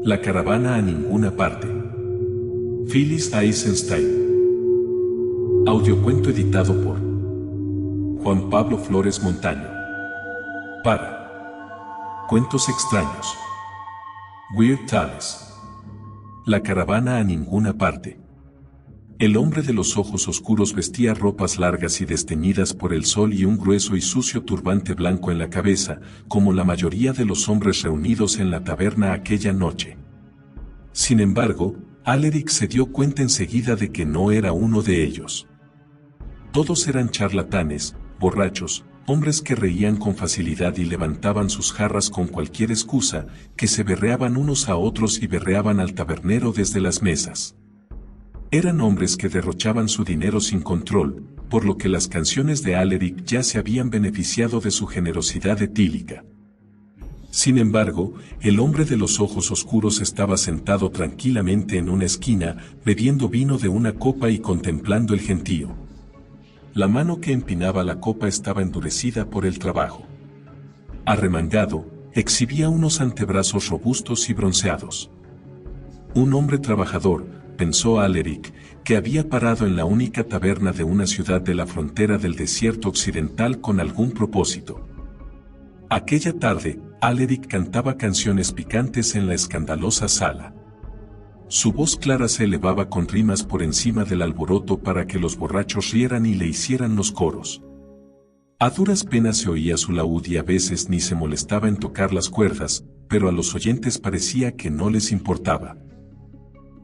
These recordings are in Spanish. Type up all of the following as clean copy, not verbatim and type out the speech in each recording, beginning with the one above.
La caravana a ninguna parte. Phyllis Eisenstein. Audiocuento editado por Juan Pablo Flores Montaño. Para Cuentos Extraños. Weird Tales. La caravana a ninguna parte. El hombre de los ojos oscuros vestía ropas largas y desteñidas por el sol y un grueso y sucio turbante blanco en la cabeza, como la mayoría de los hombres reunidos en la taberna aquella noche. Sin embargo, Alaric se dio cuenta enseguida de que no era uno de ellos. Todos eran charlatanes, borrachos, hombres que reían con facilidad y levantaban sus jarras con cualquier excusa, que se berreaban unos a otros y berreaban al tabernero desde las mesas. Eran hombres que derrochaban su dinero sin control, por lo que las canciones de Alaric ya se habían beneficiado de su generosidad etílica. Sin embargo, el hombre de los ojos oscuros estaba sentado tranquilamente en una esquina, bebiendo vino de una copa y contemplando el gentío. La mano que empinaba la copa estaba endurecida por el trabajo. Arremangado, exhibía unos antebrazos robustos y bronceados. Un hombre trabajador, pensó Alaric, que había parado en la única taberna de una ciudad de la frontera del desierto occidental con algún propósito. Aquella tarde, Alaric cantaba canciones picantes en la escandalosa sala. Su voz clara se elevaba con rimas por encima del alboroto para que los borrachos rieran y le hicieran los coros. A duras penas se oía su laúd y a veces ni se molestaba en tocar las cuerdas, pero a los oyentes parecía que no les importaba.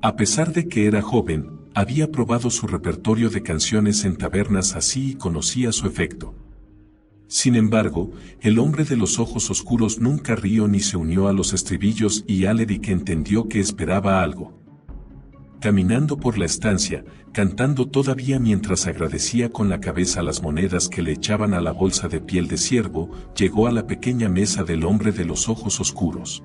A pesar de que era joven, había probado su repertorio de canciones en tabernas así y conocía su efecto. Sin embargo, el hombre de los ojos oscuros nunca rió ni se unió a los estribillos y Alaric entendió que esperaba algo. Caminando por la estancia, cantando todavía mientras agradecía con la cabeza las monedas que le echaban a la bolsa de piel de ciervo, llegó a la pequeña mesa del hombre de los ojos oscuros.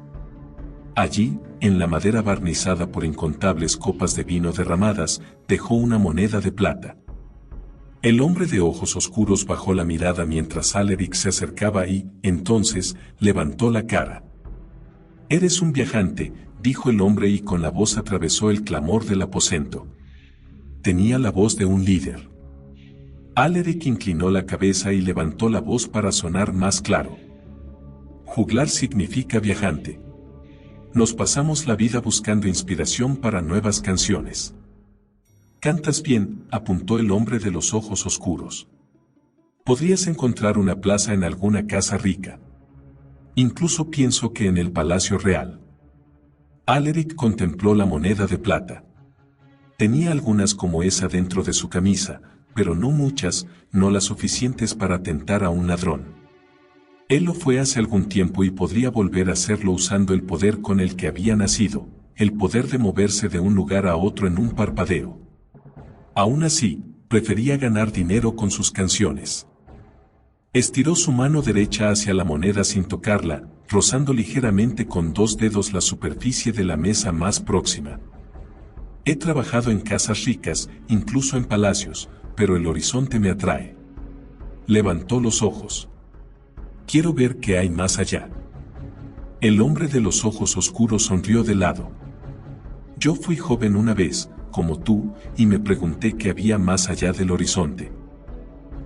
Allí, en la madera barnizada por incontables copas de vino derramadas, dejó una moneda de plata. El hombre de ojos oscuros bajó la mirada mientras Alaric se acercaba y, entonces, levantó la cara. «Eres un viajante», dijo el hombre y con la voz atravesó el clamor del aposento. Tenía la voz de un líder. Alaric inclinó la cabeza y levantó la voz para sonar más claro. «Juglar significa viajante. Nos pasamos la vida buscando inspiración para nuevas canciones». «Cantas bien», apuntó el hombre de los ojos oscuros. «Podrías encontrar una plaza en alguna casa rica. Incluso pienso que en el Palacio Real». Alaric contempló la moneda de plata. Tenía algunas como esa dentro de su camisa, pero no muchas, no las suficientes para tentar a un ladrón. Él lo fue hace algún tiempo y podría volver a hacerlo usando el poder con el que había nacido, el poder de moverse de un lugar a otro en un parpadeo. Aún así, prefería ganar dinero con sus canciones. Estiró su mano derecha hacia la moneda sin tocarla, rozando ligeramente con dos dedos la superficie de la mesa más próxima. «He trabajado en casas ricas, incluso en palacios, pero el horizonte me atrae». Levantó los ojos. «Quiero ver qué hay más allá». El hombre de los ojos oscuros sonrió de lado. «Yo fui joven una vez, como tú, y me pregunté qué había más allá del horizonte.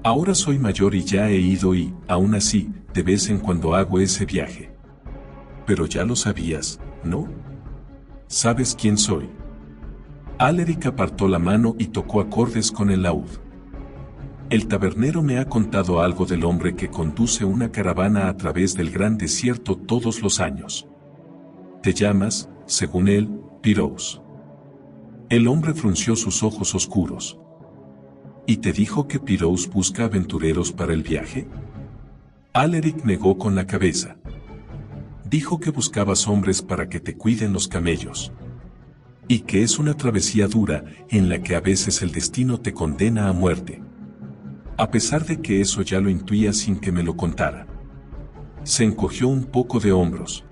Ahora soy mayor y ya he ido y, aún así, de vez en cuando hago ese viaje». «Pero ya lo sabías, ¿no? ¿Sabes quién soy?» Alaric apartó la mano y tocó acordes con el laúd. «El tabernero me ha contado algo del hombre que conduce una caravana a través del gran desierto todos los años. Te llamas, según él, Pirous». El hombre frunció sus ojos oscuros. «¿Y te dijo que Pirous busca aventureros para el viaje?» Alaric negó con la cabeza. «Dijo que buscabas hombres para que te cuiden los camellos. Y que es una travesía dura, en la que a veces el destino te condena a muerte». A pesar de que eso ya lo intuía sin que me lo contara. Se encogió un poco de hombros.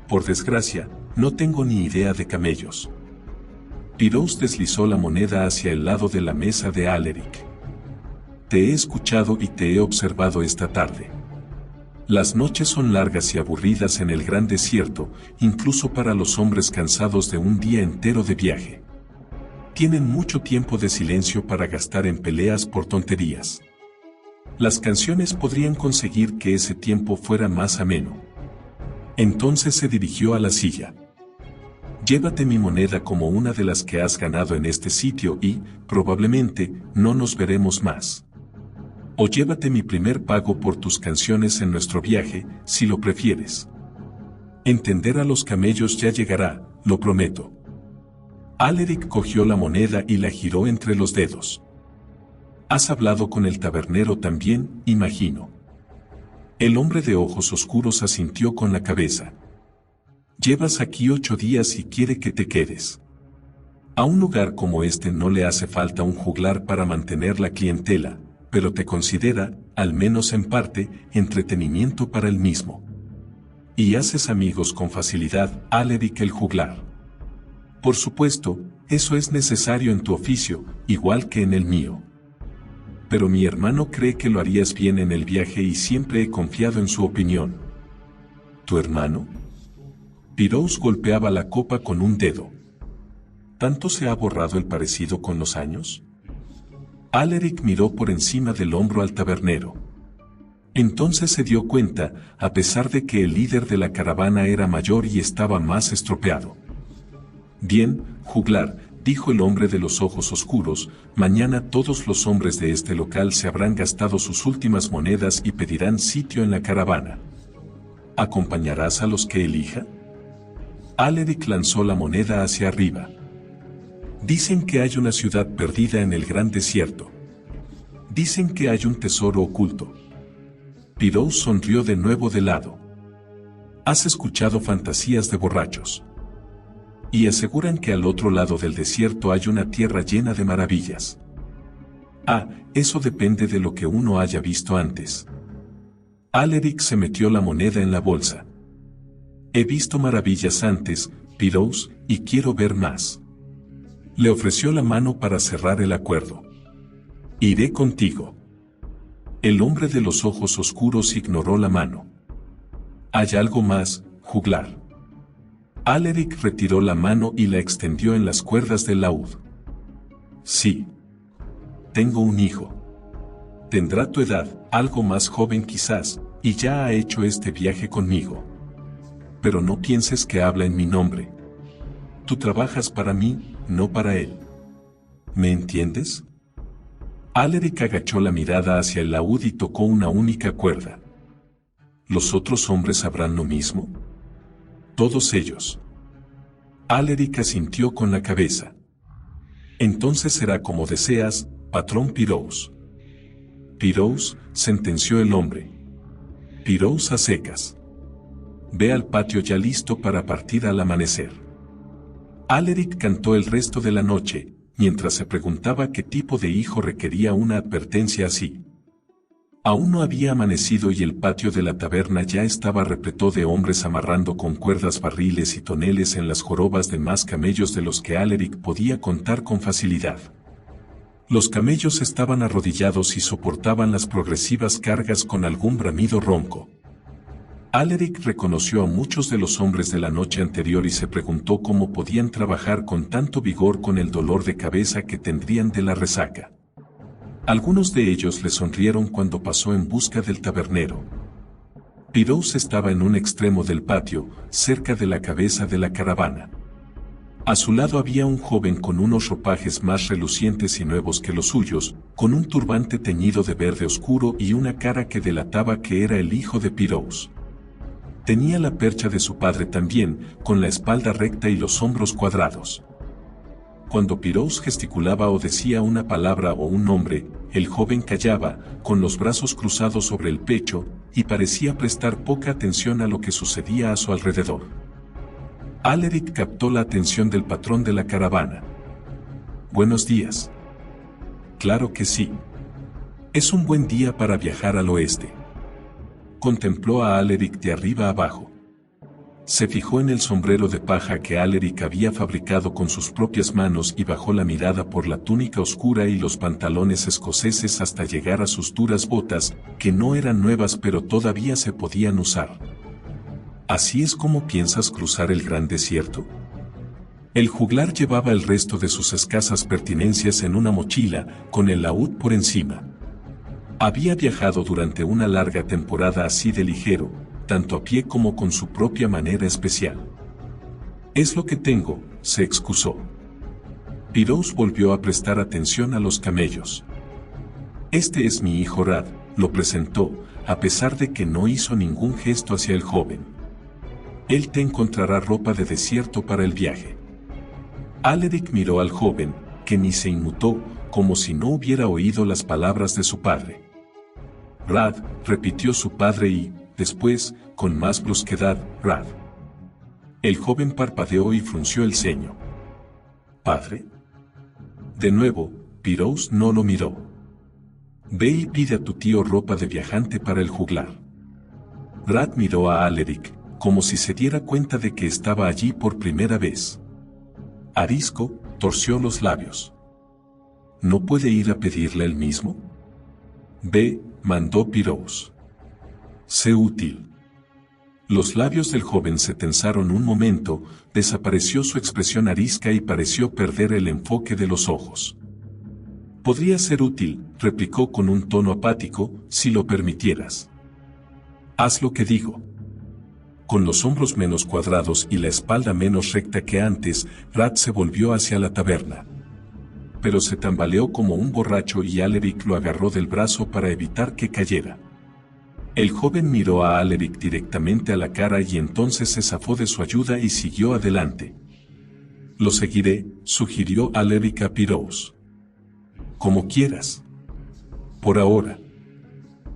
«Por desgracia, no tengo ni idea de camellos». Pirous deslizó la moneda hacia el lado de la mesa de Alaric. «Te he escuchado y te he observado esta tarde. Las noches son largas y aburridas en el gran desierto, incluso para los hombres cansados de un día entero de viaje. Tienen mucho tiempo de silencio para gastar en peleas por tonterías. Las canciones podrían conseguir que ese tiempo fuera más ameno. Entonces se dirigió a la silla. Llévate mi moneda como una de las que has ganado en este sitio y, probablemente, no nos veremos más. O llévate mi primer pago por tus canciones en nuestro viaje, si lo prefieres. Entender a los camellos ya llegará, lo prometo. Alaric cogió la moneda y la giró entre los dedos. Has hablado con el tabernero también, imagino. El hombre de ojos oscuros asintió con la cabeza. Llevas aquí 8 días y quiere que te quedes. A un lugar como este no le hace falta un juglar para mantener la clientela, pero te considera, al menos en parte, entretenimiento para él mismo. Y haces amigos con facilidad, Alaric el juglar. Por supuesto, eso es necesario en tu oficio, igual que en el mío. Pero mi hermano cree que lo harías bien en el viaje y siempre he confiado en su opinión. ¿Tu hermano? Pirous golpeaba la copa con un dedo. ¿Tanto se ha borrado el parecido con los años? Alaric miró por encima del hombro al tabernero. Entonces se dio cuenta, a pesar de que el líder de la caravana era mayor y estaba más estropeado. Bien, juglar, dijo el hombre de los ojos oscuros, mañana todos los hombres de este local se habrán gastado sus últimas monedas y pedirán sitio en la caravana. ¿Acompañarás a los que elija? Alaric lanzó la moneda hacia arriba. Dicen que hay una ciudad perdida en el gran desierto. Dicen que hay un tesoro oculto. Pirous sonrió de nuevo de lado. Has escuchado fantasías de borrachos. Y aseguran que al otro lado del desierto hay una tierra llena de maravillas. Ah, eso depende de lo que uno haya visto antes. Alaric se metió la moneda en la bolsa. He visto maravillas antes, Pirous, y quiero ver más. Le ofreció la mano para cerrar el acuerdo. Iré contigo. El hombre de los ojos oscuros ignoró la mano. ¿Hay algo más, juglar? Alaric retiró la mano y la extendió en las cuerdas del laúd. Sí. Tengo un hijo. Tendrá tu edad, algo más joven quizás, y ya ha hecho este viaje conmigo. Pero no pienses que habla en mi nombre. Tú trabajas para mí, no para él. ¿Me entiendes? Alaric agachó la mirada hacia el laúd y tocó una única cuerda. ¿Los otros hombres sabrán lo mismo? Todos ellos. Alaric asintió con la cabeza. Entonces será como deseas, patrón Pirous. Pirous, sentenció el hombre. Pirous a secas. Ve al patio ya listo para partir al amanecer. Alaric cantó el resto de la noche, mientras se preguntaba qué tipo de hijo requería una advertencia así. Aún no había amanecido y el patio de la taberna ya estaba repleto de hombres amarrando con cuerdas barriles y toneles en las jorobas de más camellos de los que Alaric podía contar con facilidad. Los camellos estaban arrodillados y soportaban las progresivas cargas con algún bramido ronco. Alaric reconoció a muchos de los hombres de la noche anterior y se preguntó cómo podían trabajar con tanto vigor con el dolor de cabeza que tendrían de la resaca. Algunos de ellos le sonrieron cuando pasó en busca del tabernero. Pirous estaba en un extremo del patio, cerca de la cabeza de la caravana. A su lado había un joven con unos ropajes más relucientes y nuevos que los suyos, con un turbante teñido de verde oscuro y una cara que delataba que era el hijo de Pirous. Tenía la percha de su padre también, con la espalda recta y los hombros cuadrados. Cuando Pirous gesticulaba o decía una palabra o un nombre, el joven callaba, con los brazos cruzados sobre el pecho, y parecía prestar poca atención a lo que sucedía a su alrededor. Alaric captó la atención del patrón de la caravana. Buenos días. Claro que sí. Es un buen día para viajar al oeste. Contempló a Alaric de arriba abajo. Se fijó en el sombrero de paja que Alaric había fabricado con sus propias manos y bajó la mirada por la túnica oscura y los pantalones escoceses hasta llegar a sus duras botas, que no eran nuevas pero todavía se podían usar. ¿Así es como piensas cruzar el gran desierto? El juglar llevaba el resto de sus escasas pertenencias en una mochila, con el laúd por encima. Había viajado durante una larga temporada así de ligero, tanto a pie como con su propia manera especial. Es lo que tengo, se excusó. Pirous volvió a prestar atención a los camellos. Este es mi hijo Rad, lo presentó, a pesar de que no hizo ningún gesto hacia el joven. Él te encontrará ropa de desierto para el viaje. Alaric miró al joven, que ni se inmutó, como si no hubiera oído las palabras de su padre. Rad, repitió su padre y, después, con más brusquedad, Rad. El joven parpadeó y frunció el ceño. ¿Padre? De nuevo, Pirous no lo miró. Ve y pide a tu tío ropa de viajante para el juglar. Rad miró a Alaric, como si se diera cuenta de que estaba allí por primera vez. Arisco torció los labios. ¿No puede ir a pedirle él mismo? Ve, mandó Pirous. Sé útil. Los labios del joven se tensaron un momento, desapareció su expresión arisca y pareció perder el enfoque de los ojos. Podría ser útil, replicó con un tono apático, si lo permitieras. Haz lo que digo. Con los hombros menos cuadrados y la espalda menos recta que antes, Rad se volvió hacia la taberna. Pero se tambaleó como un borracho y Alaric lo agarró del brazo para evitar que cayera. El joven miró a Alaric directamente a la cara y entonces se zafó de su ayuda y siguió adelante. Lo seguiré, sugirió Alaric a Pirous. Como quieras. Por ahora.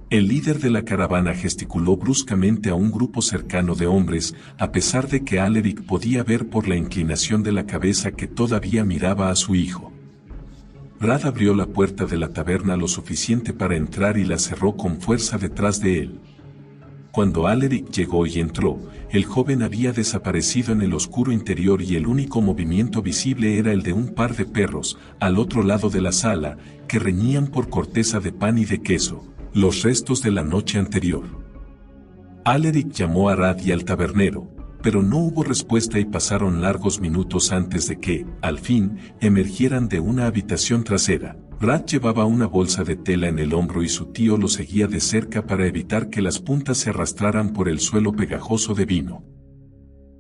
El líder de la caravana gesticuló bruscamente a un grupo cercano de hombres, a pesar de que Alaric podía ver por la inclinación de la cabeza que todavía miraba a su hijo. Rad abrió la puerta de la taberna lo suficiente para entrar y la cerró con fuerza detrás de él. Cuando Alaric llegó y entró, el joven había desaparecido en el oscuro interior y el único movimiento visible era el de un par de perros, al otro lado de la sala, que reñían por corteza de pan y de queso, los restos de la noche anterior. Alaric llamó a Rad y al tabernero, pero no hubo respuesta y pasaron largos minutos antes de que, al fin, emergieran de una habitación trasera. Rad llevaba una bolsa de tela en el hombro y su tío lo seguía de cerca para evitar que las puntas se arrastraran por el suelo pegajoso de vino.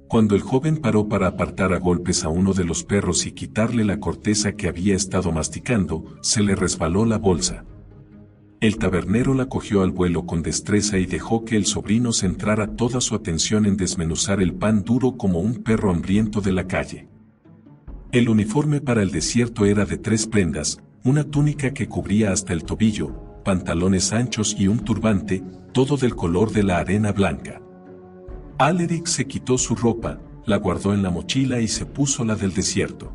Cuando el joven paró para apartar a golpes a uno de los perros y quitarle la corteza que había estado masticando, se le resbaló la bolsa. El tabernero la cogió al vuelo con destreza y dejó que el sobrino centrara toda su atención en desmenuzar el pan duro como un perro hambriento de la calle. El uniforme para el desierto era de 3 prendas, una túnica que cubría hasta el tobillo, pantalones anchos y un turbante, todo del color de la arena blanca. Alaric se quitó su ropa, la guardó en la mochila y se puso la del desierto.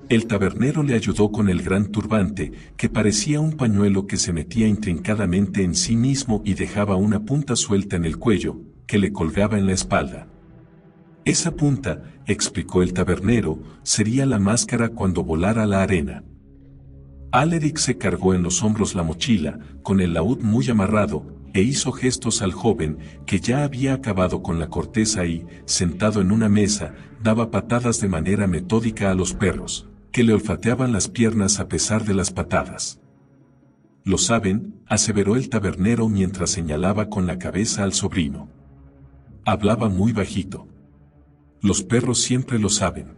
El tabernero le ayudó con el gran turbante, que parecía un pañuelo que se metía intrincadamente en sí mismo y dejaba una punta suelta en el cuello, que le colgaba en la espalda. Esa punta, explicó el tabernero, sería la máscara cuando volara a la arena. Alaric se cargó en los hombros la mochila, con el laúd muy amarrado, e hizo gestos al joven, que ya había acabado con la corteza y, sentado en una mesa, daba patadas de manera metódica a los perros, que le olfateaban las piernas a pesar de las patadas. Lo saben, aseveró el tabernero mientras señalaba con la cabeza al sobrino. Hablaba muy bajito. Los perros siempre lo saben.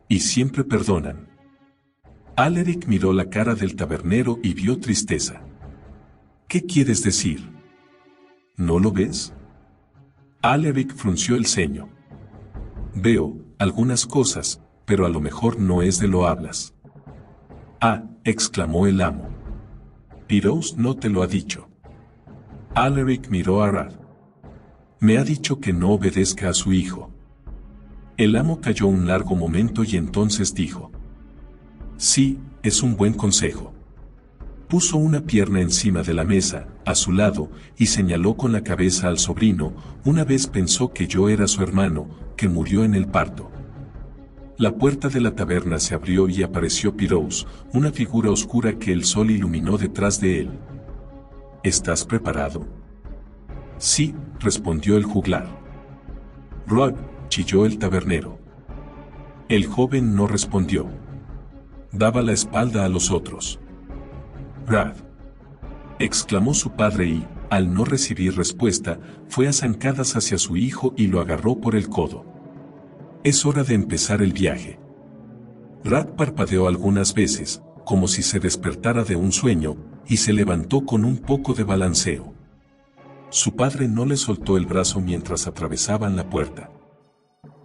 Y siempre perdonan. Alaric miró la cara del tabernero y vio tristeza. ¿Qué quieres decir? ¿No lo ves? Alaric frunció el ceño. Veo algunas cosas, pero a lo mejor no es de lo hablas. Ah, exclamó el amo. Pirous no te lo ha dicho. Alaric miró a Rad. Me ha dicho que no obedezca a su hijo. El amo calló un largo momento y entonces dijo. Sí, es un buen consejo. Puso una pierna encima de la mesa, a su lado, y señaló con la cabeza al sobrino. Una vez pensó que yo era su hermano, que murió en el parto. La puerta de la taberna se abrió y apareció Pirous, una figura oscura que el sol iluminó detrás de él. ¿Estás preparado? Sí, respondió el juglar. Rod, chilló el tabernero. El joven no respondió. Daba la espalda a los otros. Rad, exclamó su padre y, al no recibir respuesta, fue a zancadas hacia su hijo y lo agarró por el codo. Es hora de empezar el viaje. Rad parpadeó algunas veces, como si se despertara de un sueño, y se levantó con un poco de balanceo. Su padre no le soltó el brazo mientras atravesaban la puerta.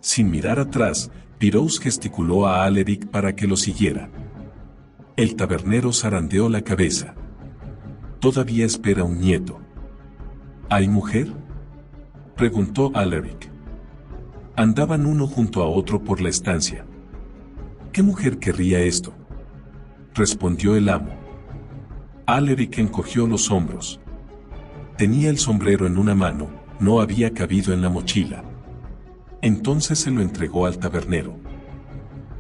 Sin mirar atrás, Pirous gesticuló a Alaric para que lo siguiera. El tabernero zarandeó la cabeza. Todavía espera un nieto. ¿Hay mujer?, preguntó Alaric. Andaban uno junto a otro por la estancia. ¿Qué mujer querría esto?, respondió el amo. Alaric encogió los hombros. Tenía el sombrero en una mano, no había cabido en la mochila. Entonces se lo entregó al tabernero.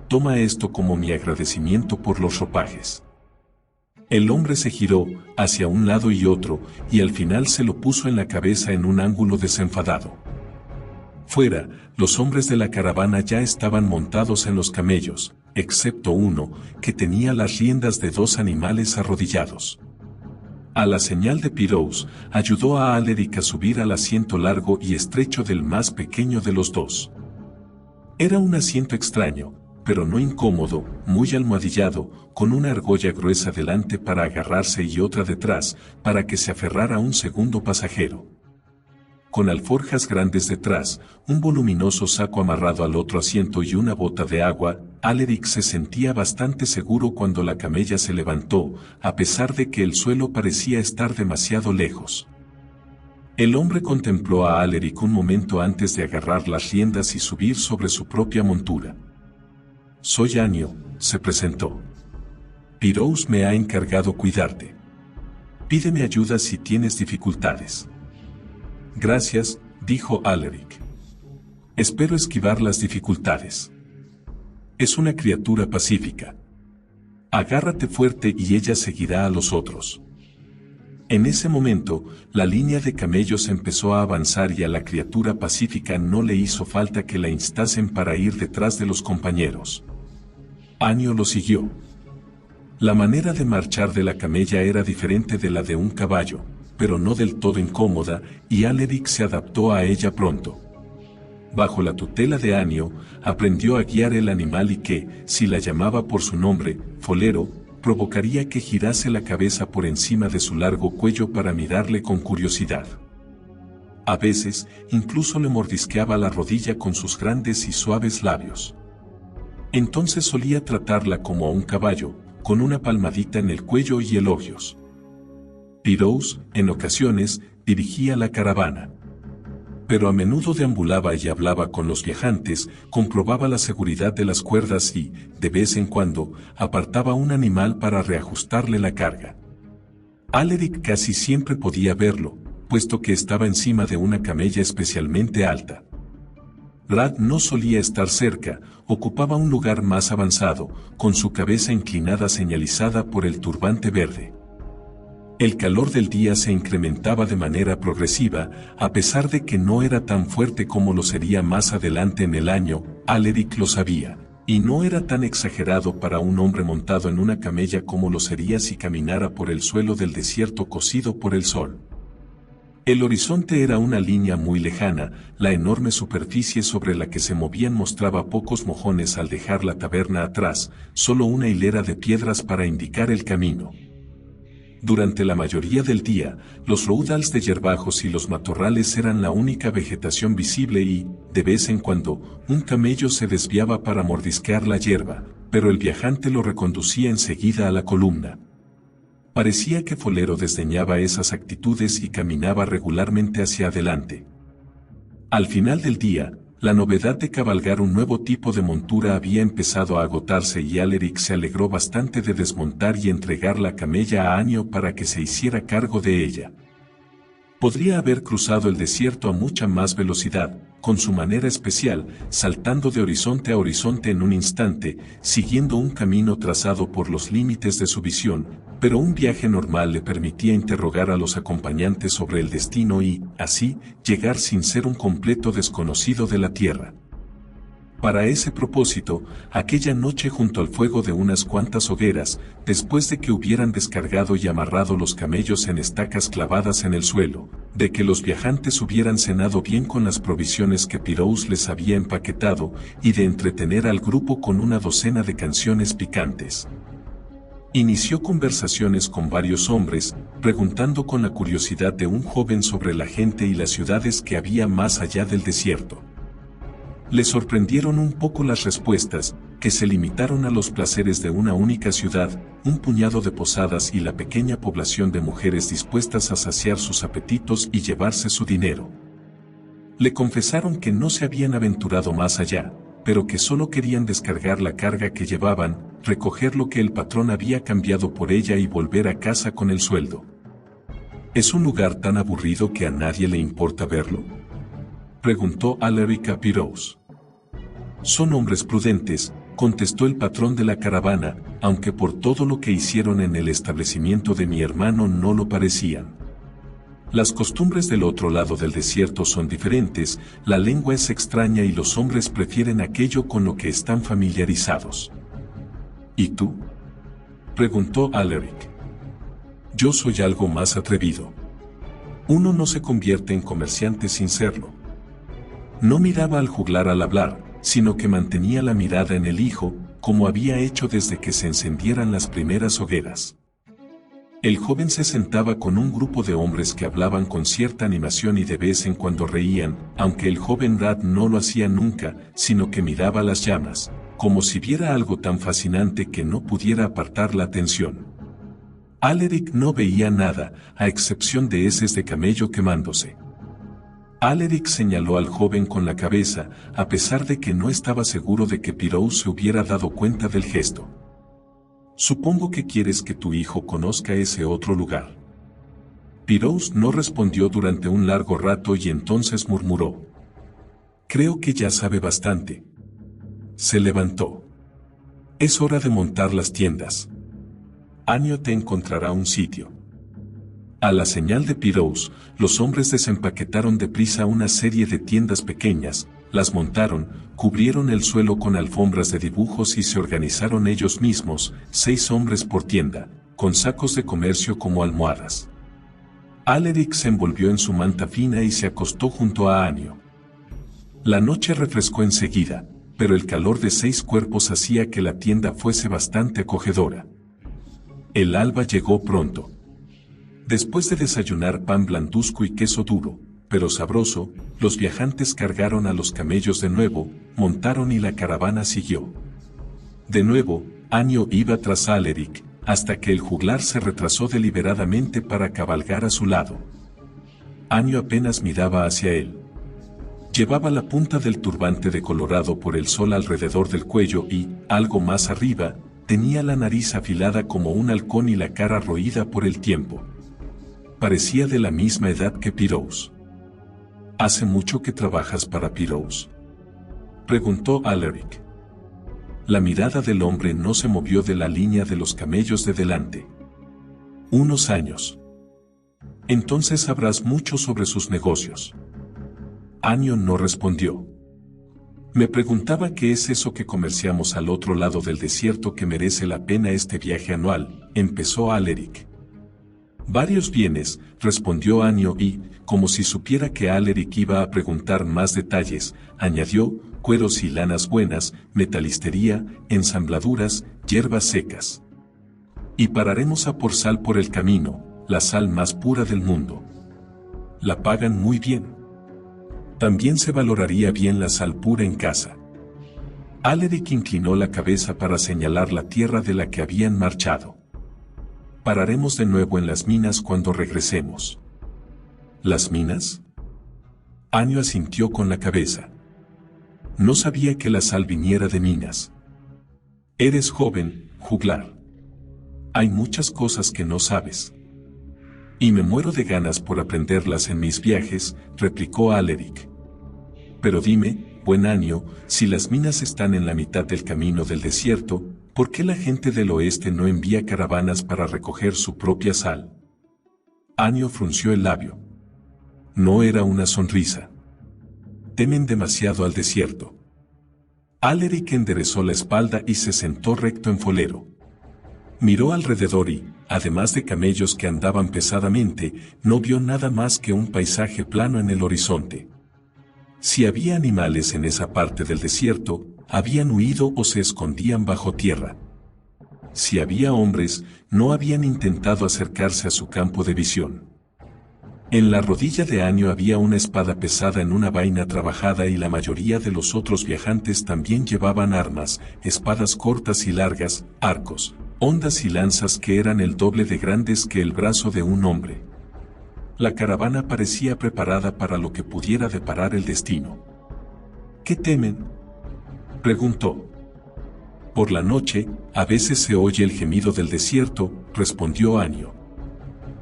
Toma esto como mi agradecimiento por los ropajes. El hombre se giró hacia un lado y otro, y al final se lo puso en la cabeza en un ángulo desenfadado. Fuera, los hombres de la caravana ya estaban montados en los camellos, excepto uno, que tenía las riendas de dos animales arrodillados. A la señal de Pirous, ayudó a Alaric a subir al asiento largo y estrecho del más pequeño de los dos. Era un asiento extraño, pero no incómodo, muy almohadillado, con una argolla gruesa delante para agarrarse y otra detrás, para que se aferrara a un segundo pasajero. Con alforjas grandes detrás, un voluminoso saco amarrado al otro asiento y una bota de agua, Alaric se sentía bastante seguro cuando la camella se levantó, a pesar de que el suelo parecía estar demasiado lejos. El hombre contempló a Alaric un momento antes de agarrar las riendas y subir sobre su propia montura. Soy Anio, se presentó. Pirous me ha encargado cuidarte. Pídeme ayuda si tienes dificultades. Gracias, dijo Alaric. Espero esquivar las dificultades. Es una criatura pacífica. Agárrate fuerte y ella seguirá a los otros. En ese momento, la línea de camellos empezó a avanzar y a la criatura pacífica no le hizo falta que la instasen para ir detrás de los compañeros. Anio lo siguió. La manera de marchar de la camella era diferente de la de un caballo, pero no del todo incómoda, y Alaric se adaptó a ella pronto. Bajo la tutela de Anio, aprendió a guiar el animal y que, si la llamaba por su nombre, Folero, provocaría que girase la cabeza por encima de su largo cuello para mirarle con curiosidad. A veces, incluso le mordisqueaba la rodilla con sus grandes y suaves labios. Entonces solía tratarla como a un caballo, con una palmadita en el cuello y elogios. Pirous, en ocasiones, dirigía la caravana. Pero a menudo deambulaba y hablaba con los viajantes, comprobaba la seguridad de las cuerdas y, de vez en cuando, apartaba un animal para reajustarle la carga. Alaric casi siempre podía verlo, puesto que estaba encima de una camella especialmente alta. Rad no solía estar cerca, ocupaba un lugar más avanzado, con su cabeza inclinada señalizada por el turbante verde. El calor del día se incrementaba de manera progresiva, a pesar de que no era tan fuerte como lo sería más adelante en el año. Alaric lo sabía, y no era tan exagerado para un hombre montado en una camella como lo sería si caminara por el suelo del desierto cocido por el sol. El horizonte era una línea muy lejana, la enorme superficie sobre la que se movían mostraba pocos mojones al dejar la taberna atrás, solo una hilera de piedras para indicar el camino. Durante la mayoría del día, los roudals de hierbajos y los matorrales eran la única vegetación visible y, de vez en cuando, un camello se desviaba para mordisquear la hierba, pero el viajante lo reconducía enseguida a la columna. Parecía que Folero desdeñaba esas actitudes y caminaba regularmente hacia adelante. Al final del día, La novedad de cabalgar un nuevo tipo de montura había empezado a agotarse y Alaric se alegró bastante de desmontar y entregar la camella a Anio para que se hiciera cargo de ella. Podría haber cruzado el desierto a mucha más velocidad, con su manera especial, saltando de horizonte a horizonte en un instante, siguiendo un camino trazado por los límites de su visión, pero un viaje normal le permitía interrogar a los acompañantes sobre el destino y, así, llegar sin ser un completo desconocido de la tierra. Para ese propósito, aquella noche junto al fuego de unas cuantas hogueras, después de que hubieran descargado y amarrado los camellos en estacas clavadas en el suelo, de que los viajantes hubieran cenado bien con las provisiones que Pirous les había empaquetado, y de entretener al grupo con una docena de canciones picantes. Inició conversaciones con varios hombres, preguntando con la curiosidad de un joven sobre la gente y las ciudades que había más allá del desierto. Le sorprendieron un poco las respuestas, que se limitaron a los placeres de una única ciudad, un puñado de posadas y la pequeña población de mujeres dispuestas a saciar sus apetitos y llevarse su dinero. Le confesaron que no se habían aventurado más allá, pero que solo querían descargar la carga que llevaban, recoger lo que el patrón había cambiado por ella y volver a casa con el sueldo. ¿Es un lugar tan aburrido que a nadie le importa verlo?, preguntó Alaric a Pirous. Son hombres prudentes, contestó el patrón de la caravana, aunque por todo lo que hicieron en el establecimiento de mi hermano no lo parecían. Las costumbres del otro lado del desierto son diferentes, la lengua es extraña y los hombres prefieren aquello con lo que están familiarizados. ¿Y tú?, preguntó Alaric. Yo soy algo más atrevido. Uno no se convierte en comerciante sin serlo. No miraba al juglar al hablar, sino que mantenía la mirada en el hijo, como había hecho desde que se encendieran las primeras hogueras. El joven se sentaba con un grupo de hombres que hablaban con cierta animación y de vez en cuando reían, aunque el joven Rad no lo hacía nunca, sino que miraba las llamas, como si viera algo tan fascinante que no pudiera apartar la atención. Alaric no veía nada, a excepción de heces de camello quemándose. Alaric señaló al joven con la cabeza, a pesar de que no estaba seguro de que Pirous se hubiera dado cuenta del gesto. Supongo que quieres que tu hijo conozca ese otro lugar. Pirous no respondió durante un largo rato y entonces murmuró: creo que ya sabe bastante. Se levantó. Es hora de montar las tiendas. Anio te encontrará un sitio. A la señal de Pirous, los hombres desempaquetaron deprisa una serie de tiendas pequeñas, las montaron, cubrieron el suelo con alfombras de dibujos y se organizaron ellos mismos, 6 hombres por tienda, con sacos de comercio como almohadas. Alaric se envolvió en su manta fina y se acostó junto a Anio. La noche refrescó enseguida, pero el calor de 6 cuerpos hacía que la tienda fuese bastante acogedora. El alba llegó pronto. Después de desayunar pan blanduzco y queso duro, pero sabroso, los viajantes cargaron a los camellos de nuevo, montaron y la caravana siguió. De nuevo, Anio iba tras Alaric, hasta que el juglar se retrasó deliberadamente para cabalgar a su lado. Anio apenas miraba hacia él. Llevaba la punta del turbante decolorado por el sol alrededor del cuello y, algo más arriba, tenía la nariz afilada como un halcón y la cara roída por el tiempo. Parecía de la misma edad que Pirous. ¿Hace mucho que trabajas para Pirous?, preguntó Alaric. La mirada del hombre no se movió de la línea de los camellos de delante. Unos años. Entonces sabrás mucho sobre sus negocios. Anio no respondió. Me preguntaba qué es eso que comerciamos al otro lado del desierto que merece la pena este viaje anual, empezó Alaric. Varios bienes, respondió Anio y, como si supiera que Alaric iba a preguntar más detalles, añadió: cueros y lanas buenas, metalistería, ensambladuras, hierbas secas. Y pararemos a por sal por el camino, la sal más pura del mundo. La pagan muy bien. También se valoraría bien la sal pura en casa. Alaric inclinó la cabeza para señalar la tierra de la que habían marchado. Pararemos de nuevo en las minas cuando regresemos. ¿Las minas? Anio asintió con la cabeza. No sabía que la sal viniera de minas. Eres joven, juglar. Hay muchas cosas que no sabes. Y me muero de ganas por aprenderlas en mis viajes, replicó Alaric. Pero dime, buen Anio, si las minas están en la mitad del camino del desierto, ¿por qué la gente del oeste no envía caravanas para recoger su propia sal? Anio frunció el labio. No era una sonrisa. Temen demasiado al desierto. Alaric enderezó la espalda y se sentó recto en folero. Miró alrededor y, además de camellos que andaban pesadamente, no vio nada más que un paisaje plano en el horizonte. Si había animales en esa parte del desierto, habían huido o se escondían bajo tierra. Si había hombres, no habían intentado acercarse a su campo de visión. En la rodilla de Anio había una espada pesada en una vaina trabajada y la mayoría de los otros viajantes también llevaban armas, espadas cortas y largas, arcos, hondas y lanzas que eran el doble de grandes que el brazo de un hombre. La caravana parecía preparada para lo que pudiera deparar el destino. ¿Qué temen?, preguntó. Por la noche, a veces se oye el gemido del desierto, respondió Anio.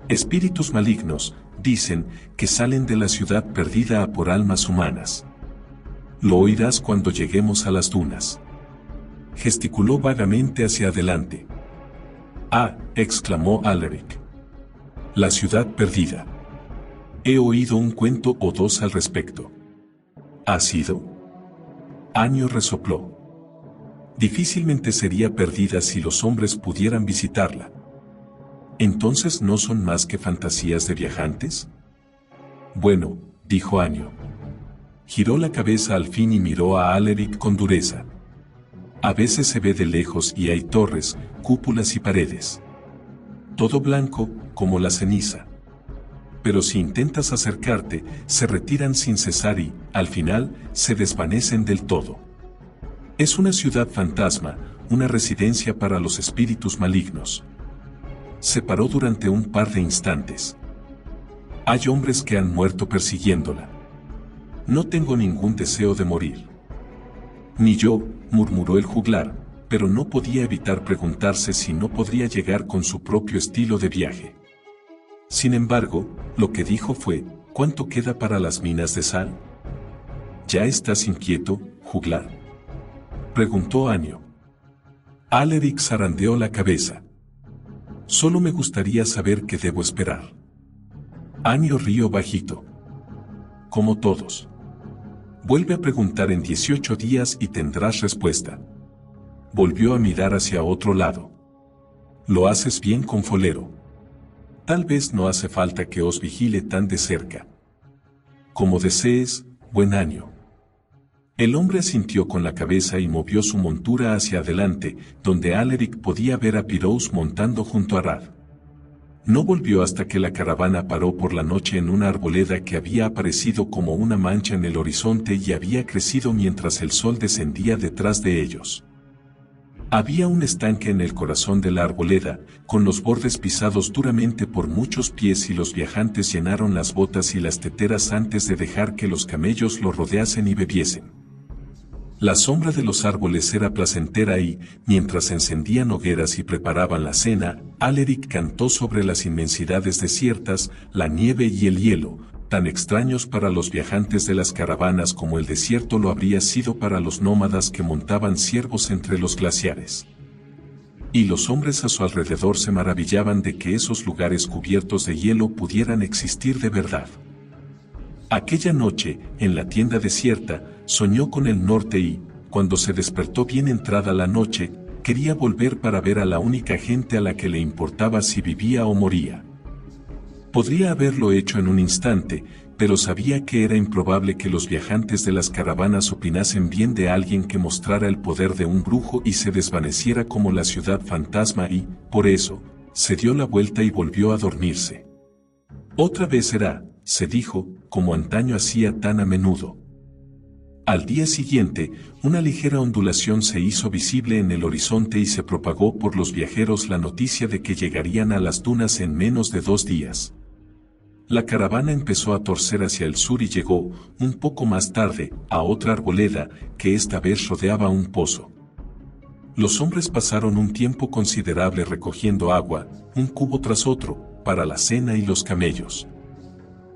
Espíritus malignos, dicen, que salen de la ciudad perdida a por almas humanas. Lo oirás cuando lleguemos a las dunas. Gesticuló vagamente hacia adelante. ¡Ah!, exclamó Alaric. La ciudad perdida. He oído un cuento o dos al respecto. ¿Ha sido? Anio resopló. Difícilmente sería perdida si los hombres pudieran visitarla. ¿Entonces no son más que fantasías de viajantes? Bueno, dijo Anio. Giró la cabeza al fin y miró a Alaric con dureza. A veces se ve de lejos y hay torres, cúpulas y paredes. Todo blanco, como la ceniza. Pero si intentas acercarte, se retiran sin cesar y, al final, se desvanecen del todo. Es una ciudad fantasma, una residencia para los espíritus malignos. Se paró durante un par de instantes. Hay hombres que han muerto persiguiéndola. No tengo ningún deseo de morir. Ni yo, murmuró el juglar, pero no podía evitar preguntarse si no podría llegar con su propio estilo de viaje. Sin embargo, lo que dijo fue, ¿cuánto queda para las minas de sal? ¿Ya estás inquieto, juglar?, preguntó Anio. Alaric zarandeó la cabeza. Solo me gustaría saber qué debo esperar. Anio rió bajito. Como todos. Vuelve a preguntar en 18 días y tendrás respuesta. Volvió a mirar hacia otro lado. Lo haces bien con folero. Tal vez no hace falta que os vigile tan de cerca. Como desees, buen Anio. El hombre asintió con la cabeza y movió su montura hacia adelante, donde Alaric podía ver a Pirous montando junto a Rad. No volvió hasta que la caravana paró por la noche en una arboleda que había aparecido como una mancha en el horizonte y había crecido mientras el sol descendía detrás de ellos. Había un estanque en el corazón de la arboleda, con los bordes pisados duramente por muchos pies y los viajantes llenaron las botas y las teteras antes de dejar que los camellos lo rodeasen y bebiesen. La sombra de los árboles era placentera y, mientras encendían hogueras y preparaban la cena, Alaric cantó sobre las inmensidades desiertas, la nieve y el hielo, tan extraños para los viajantes de las caravanas como el desierto lo habría sido para los nómadas que montaban ciervos entre los glaciares. Y los hombres a su alrededor se maravillaban de que esos lugares cubiertos de hielo pudieran existir de verdad. Aquella noche, en la tienda desierta, soñó con el norte y, cuando se despertó bien entrada la noche, quería volver para ver a la única gente a la que le importaba si vivía o moría. Podría haberlo hecho en un instante, pero sabía que era improbable que los viajantes de las caravanas opinasen bien de alguien que mostrara el poder de un brujo y se desvaneciera como la ciudad fantasma y, por eso, se dio la vuelta y volvió a dormirse. Otra vez será, se dijo, como antaño hacía tan a menudo. Al día siguiente, una ligera ondulación se hizo visible en el horizonte y se propagó por los viajeros la noticia de que llegarían a las dunas en menos de 2 días. La caravana empezó a torcer hacia el sur y llegó, un poco más tarde, a otra arboleda, que esta vez rodeaba un pozo. Los hombres pasaron un tiempo considerable recogiendo agua, un cubo tras otro, para la cena y los camellos.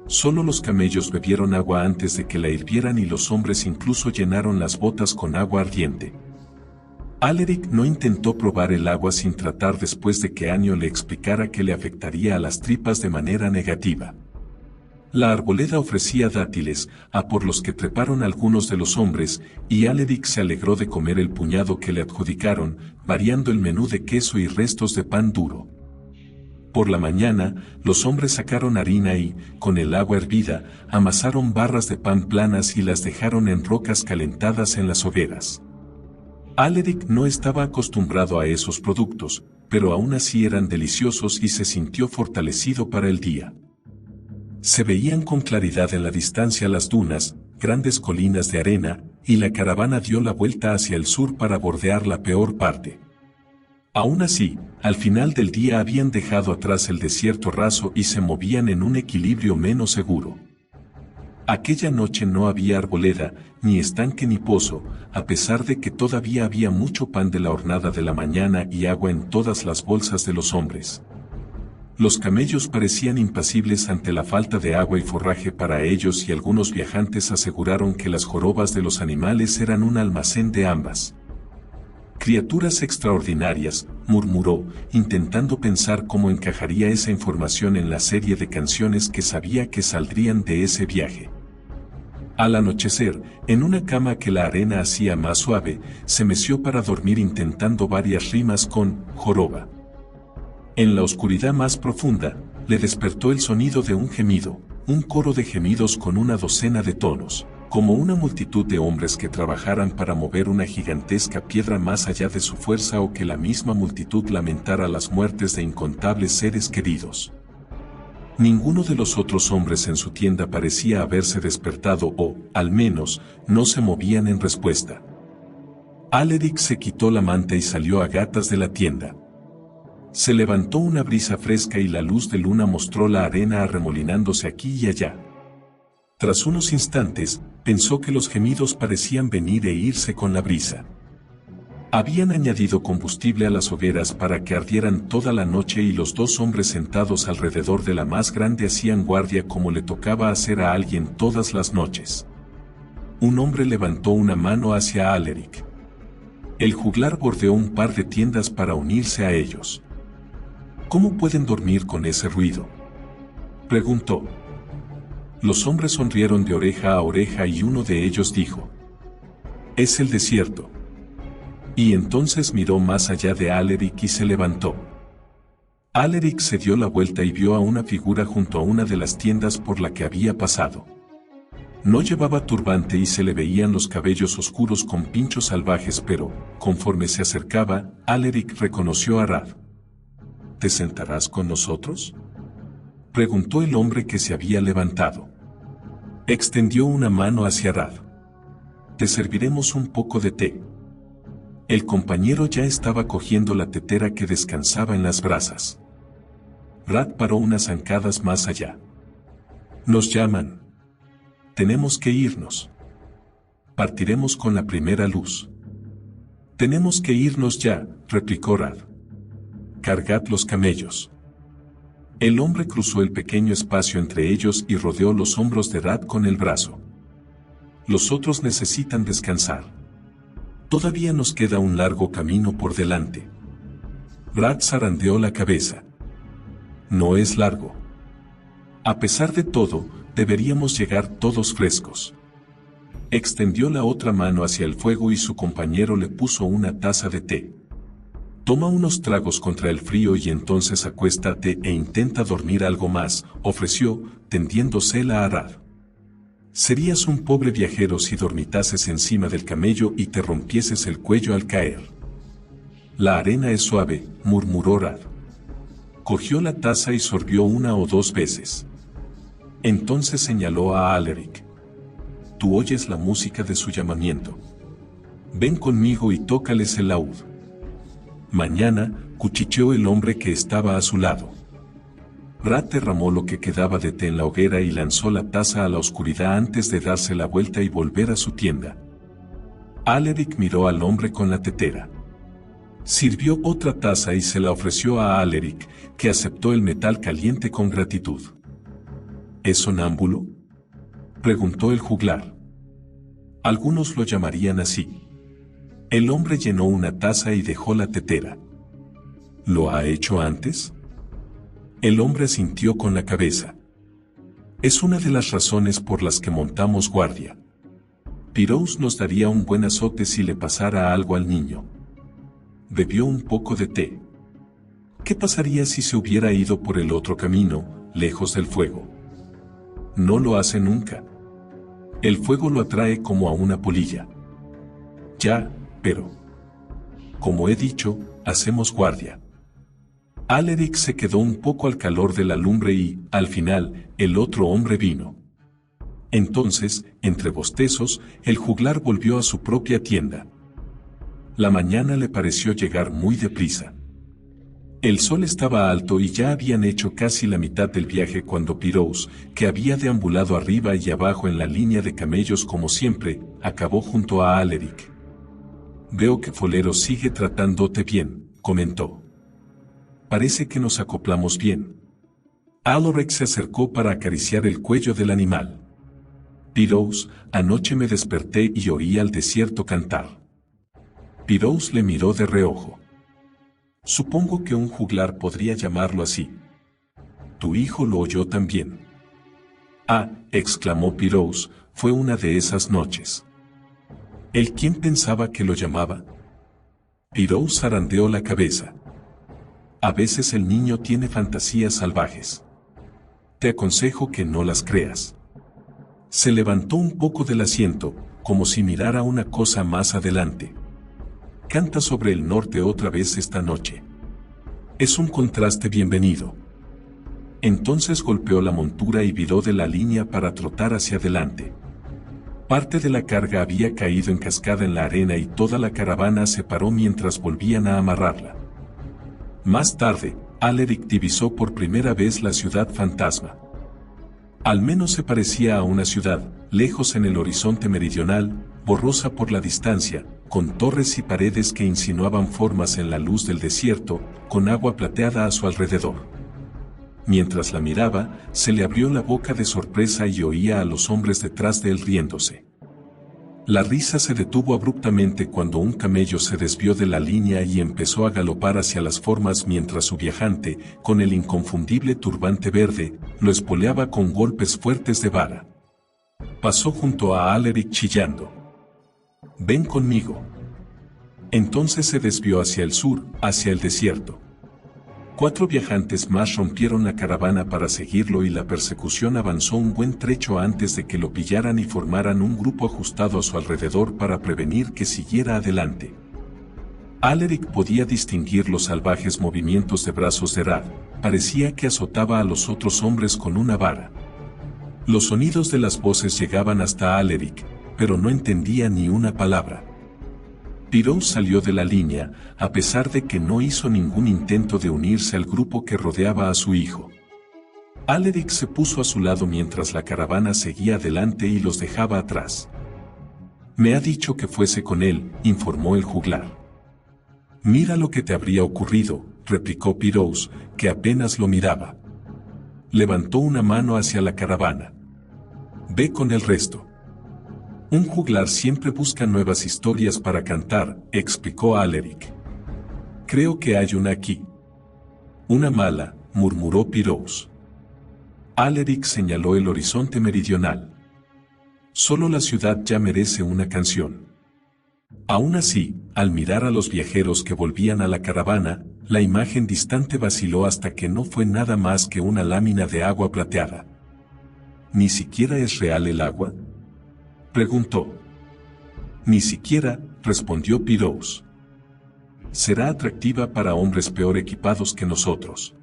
Solo los camellos bebieron agua antes de que la hirvieran y los hombres incluso llenaron las botas con agua ardiente. Alaric no intentó probar el agua sin tratar después de que Anio le explicara que le afectaría a las tripas de manera negativa. La arboleda ofrecía dátiles, a por los que treparon algunos de los hombres, y Alaric se alegró de comer el puñado que le adjudicaron, variando el menú de queso y restos de pan duro. Por la mañana, los hombres sacaron harina y, con el agua hervida, amasaron barras de pan planas y las dejaron en rocas calentadas en las hogueras. Alaric no estaba acostumbrado a esos productos, pero aún así eran deliciosos y se sintió fortalecido para el día. Se veían con claridad en la distancia las dunas, grandes colinas de arena, y la caravana dio la vuelta hacia el sur para bordear la peor parte. Aún así, al final del día habían dejado atrás el desierto raso y se movían en un equilibrio menos seguro. Aquella noche no había arboleda, ni estanque ni pozo, a pesar de que todavía había mucho pan de la hornada de la mañana y agua en todas las bolsas de los hombres. Los camellos parecían impasibles ante la falta de agua y forraje para ellos y algunos viajantes aseguraron que las jorobas de los animales eran un almacén de ambas. Criaturas extraordinarias, murmuró, intentando pensar cómo encajaría esa información en la serie de canciones que sabía que saldrían de ese viaje. Al anochecer, en una cama que la arena hacía más suave, se meció para dormir intentando varias rimas con joroba. En la oscuridad más profunda, le despertó el sonido de un gemido, un coro de gemidos con una docena de tonos, como una multitud de hombres que trabajaran para mover una gigantesca piedra más allá de su fuerza o que la misma multitud lamentara las muertes de incontables seres queridos. Ninguno de los otros hombres en su tienda parecía haberse despertado o, al menos, no se movían en respuesta. Alaric se quitó la manta y salió a gatas de la tienda. Se levantó una brisa fresca y la luz de luna mostró la arena arremolinándose aquí y allá. Tras unos instantes, pensó que los gemidos parecían venir e irse con la brisa. Habían añadido combustible a las hogueras para que ardieran toda la noche y los dos hombres sentados alrededor de la más grande hacían guardia como le tocaba hacer a alguien todas las noches. Un hombre levantó una mano hacia Alaric. El juglar bordeó un par de tiendas para unirse a ellos. ¿Cómo pueden dormir con ese ruido?, preguntó. Los hombres sonrieron de oreja a oreja y uno de ellos dijo: «Es el desierto». Y entonces miró más allá de Alaric y se levantó. Alaric se dio la vuelta y vio a una figura junto a una de las tiendas por la que había pasado. No llevaba turbante y se le veían los cabellos oscuros con pinchos salvajes, pero, conforme se acercaba, Alaric reconoció a Rad. «¿Te sentarás con nosotros?», preguntó el hombre que se había levantado. Extendió una mano hacia Rad. «Te serviremos un poco de té». El compañero ya estaba cogiendo la tetera que descansaba en las brasas. Rad paró unas zancadas más allá. «Nos llaman. Tenemos que irnos. Partiremos con la primera luz». «Tenemos que irnos ya», replicó Rad. «Cargad los camellos». El hombre cruzó el pequeño espacio entre ellos y rodeó los hombros de Rad con el brazo. «Los otros necesitan descansar. Todavía nos queda un largo camino por delante». Rad zarandeó la cabeza. «No es largo. A pesar de todo, deberíamos llegar todos frescos». Extendió la otra mano hacia el fuego y su compañero le puso una taza de té. «Toma unos tragos contra el frío y entonces acuéstate e intenta dormir algo más», ofreció, tendiéndosela a Rad. «Serías un pobre viajero si dormitases encima del camello y te rompieses el cuello al caer». «La arena es suave», murmuró Rad. Cogió la taza y sorbió una o dos veces. Entonces señaló a Alaric. «Tú oyes la música de su llamamiento. Ven conmigo y tócales el laúd». «Mañana», cuchicheó el hombre que estaba a su lado. Rat derramó lo que quedaba de té en la hoguera y lanzó la taza a la oscuridad antes de darse la vuelta y volver a su tienda. Alaric miró al hombre con la tetera. Sirvió otra taza y se la ofreció a Alaric, que aceptó el metal caliente con gratitud. ¿Es sonámbulo?, preguntó el juglar. Algunos lo llamarían así. El hombre llenó una taza y dejó la tetera. ¿Lo ha hecho antes? El hombre asintió con la cabeza. Es una de las razones por las que montamos guardia. Pirous nos daría un buen azote si le pasara algo al niño. Bebió un poco de té. ¿Qué pasaría si se hubiera ido por el otro camino, lejos del fuego? No lo hace nunca. El fuego lo atrae como a una polilla. Ya, pero... como he dicho, hacemos guardia. Alaric se quedó un poco al calor de la lumbre y, al final, el otro hombre vino. Entonces, entre bostezos, el juglar volvió a su propia tienda. La mañana le pareció llegar muy deprisa. El sol estaba alto y ya habían hecho casi la mitad del viaje cuando Pirous, que había deambulado arriba y abajo en la línea de camellos como siempre, acabó junto a Alaric. «Veo que Folero sigue tratándote bien», comentó. «Parece que nos acoplamos bien». Alaric se acercó para acariciar el cuello del animal. «Pirous, anoche me desperté y oí al desierto cantar». Pirous le miró de reojo. «Supongo que un juglar podría llamarlo así. Tu hijo lo oyó también». «Ah», exclamó Pirous, «fue una de esas noches». ¿El quién pensaba que lo llamaba?» Pirous zarandeó la cabeza. «A veces el niño tiene fantasías salvajes. Te aconsejo que no las creas». Se levantó un poco del asiento, como si mirara una cosa más adelante. «Canta sobre el norte otra vez esta noche. Es un contraste bienvenido». Entonces golpeó la montura y viró de la línea para trotar hacia adelante. Parte de la carga había caído en cascada en la arena y toda la caravana se paró mientras volvían a amarrarla. Más tarde, Alaric divisó por primera vez la ciudad fantasma. Al menos se parecía a una ciudad, lejos en el horizonte meridional, borrosa por la distancia, con torres y paredes que insinuaban formas en la luz del desierto, con agua plateada a su alrededor. Mientras la miraba, se le abrió la boca de sorpresa y oía a los hombres detrás de él riéndose. La risa se detuvo abruptamente cuando un camello se desvió de la línea y empezó a galopar hacia las formas mientras su viajante, con el inconfundible turbante verde, lo espoleaba con golpes fuertes de vara. Pasó junto a Alaric chillando. «Ven conmigo». Entonces se desvió hacia el sur, hacia el desierto. 4 viajantes más rompieron la caravana para seguirlo y la persecución avanzó un buen trecho antes de que lo pillaran y formaran un grupo ajustado a su alrededor para prevenir que siguiera adelante. Alaric podía distinguir los salvajes movimientos de brazos de Rat, parecía que azotaba a los otros hombres con una vara. Los sonidos de las voces llegaban hasta Alaric, pero no entendía ni una palabra. Pirous salió de la línea, a pesar de que no hizo ningún intento de unirse al grupo que rodeaba a su hijo. Alaric se puso a su lado mientras la caravana seguía adelante y los dejaba atrás. «Me ha dicho que fuese con él», informó el juglar. «Mira lo que te habría ocurrido», replicó Pirous, que apenas lo miraba. Levantó una mano hacia la caravana. «Ve con el resto». «Un juglar siempre busca nuevas historias para cantar», explicó Alaric. «Creo que hay una aquí». «Una mala», murmuró Pirous. Alaric señaló el horizonte meridional. «Solo la ciudad ya merece una canción». Aún así, al mirar a los viajeros que volvían a la caravana, la imagen distante vaciló hasta que no fue nada más que una lámina de agua plateada. «¿Ni siquiera es real el agua?», preguntó. «Ni siquiera», respondió Pirous. «Será atractiva para hombres peor equipados que nosotros».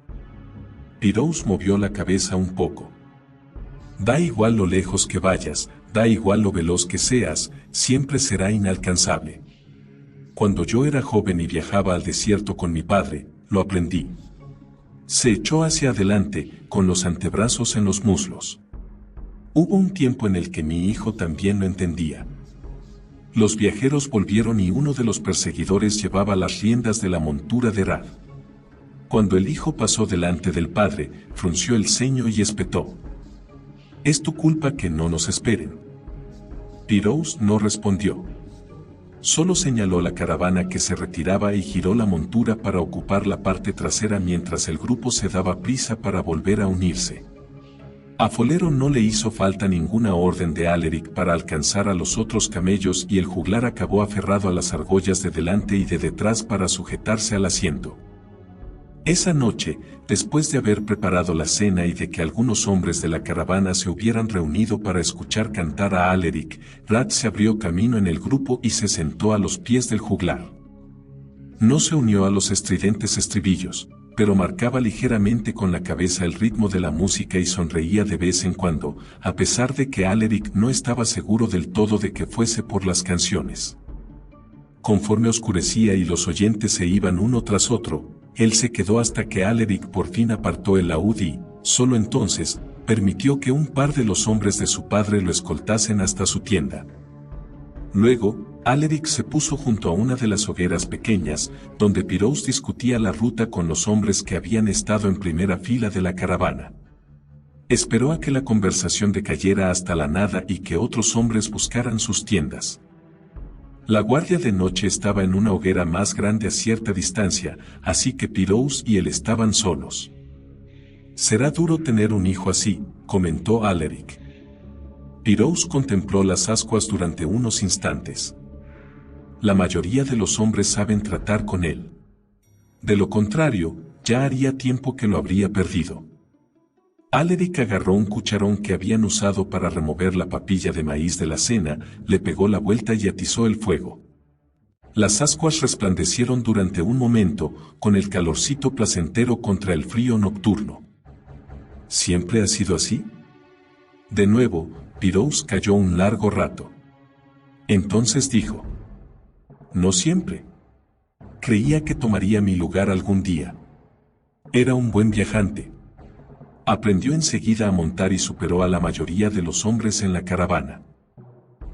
Pirous movió la cabeza un poco. «Da igual lo lejos que vayas, da igual lo veloz que seas, siempre será inalcanzable. Cuando yo era joven y viajaba al desierto con mi padre, lo aprendí. Se echó hacia adelante, con los antebrazos en los muslos. Hubo un tiempo en el que mi hijo también lo entendía. Los viajeros volvieron y uno de los perseguidores llevaba las riendas de la montura de Rad. Cuando el hijo pasó delante del padre, frunció el ceño y espetó: «Es tu culpa que no nos esperen». Pirous no respondió. Solo señaló la caravana que se retiraba y giró la montura para ocupar la parte trasera mientras el grupo se daba prisa para volver a unirse. A Folero no le hizo falta ninguna orden de Alaric para alcanzar a los otros camellos y el juglar acabó aferrado a las argollas de delante y de detrás para sujetarse al asiento. Esa noche, después de haber preparado la cena y de que algunos hombres de la caravana se hubieran reunido para escuchar cantar a Alaric, Rad se abrió camino en el grupo y se sentó a los pies del juglar. No se unió a los estridentes estribillos, pero marcaba ligeramente con la cabeza el ritmo de la música y sonreía de vez en cuando, a pesar de que Alaric no estaba seguro del todo de que fuese por las canciones. Conforme oscurecía y los oyentes se iban uno tras otro, él se quedó hasta que Alaric por fin apartó el laúd y, solo entonces, permitió que un par de los hombres de su padre lo escoltasen hasta su tienda. Luego, Alaric se puso junto a una de las hogueras pequeñas, donde Pirous discutía la ruta con los hombres que habían estado en primera fila de la caravana. Esperó a que la conversación decayera hasta la nada y que otros hombres buscaran sus tiendas. La guardia de noche estaba en una hoguera más grande a cierta distancia, así que Pirous y él estaban solos. «Será duro tener un hijo así», comentó Alaric. Pirous contempló las ascuas durante unos instantes. La mayoría de los hombres saben tratar con él. De lo contrario, ya haría tiempo que lo habría perdido. Alaric agarró un cucharón que habían usado para remover la papilla de maíz de la cena, le pegó la vuelta y atizó el fuego. Las ascuas resplandecieron durante un momento, con el calorcito placentero contra el frío nocturno. ¿Siempre ha sido así? De nuevo, Pirous calló un largo rato. Entonces dijo: «No siempre. Creía que tomaría mi lugar algún día. Era un buen viajante. Aprendió enseguida a montar y superó a la mayoría de los hombres en la caravana.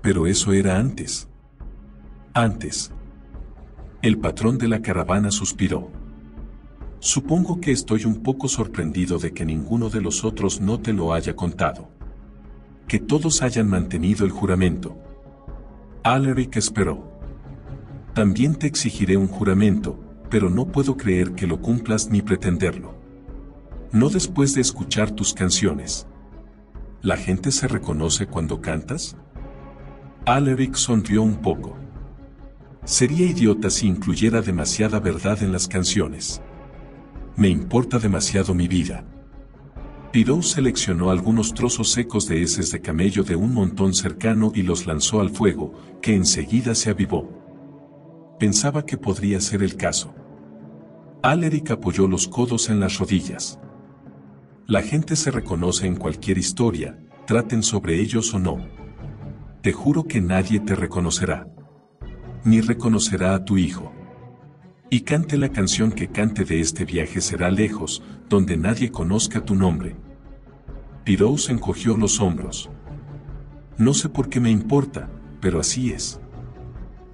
Pero eso era antes. Antes». El patrón de la caravana suspiró. «Supongo que estoy un poco sorprendido de que ninguno de los otros no te lo haya contado. Que todos hayan mantenido el juramento». Alaric esperó. «También te exigiré un juramento, pero no puedo creer que lo cumplas ni pretenderlo. No después de escuchar tus canciones. ¿La gente se reconoce cuando cantas?». Alaric sonrió un poco. «Sería idiota si incluyera demasiada verdad en las canciones. Me importa demasiado mi vida». Pirous seleccionó algunos trozos secos de heces de camello de un montón cercano y los lanzó al fuego, que enseguida se avivó. Pensaba que podría ser el caso. Alaric apoyó los codos en las rodillas. «La gente se reconoce en cualquier historia, traten sobre ellos o no. Te juro que nadie te reconocerá. Ni reconocerá a tu hijo. Y cante la canción que cante de este viaje será lejos, donde nadie conozca tu nombre». Pirous encogió los hombros. «No sé por qué me importa, pero así es».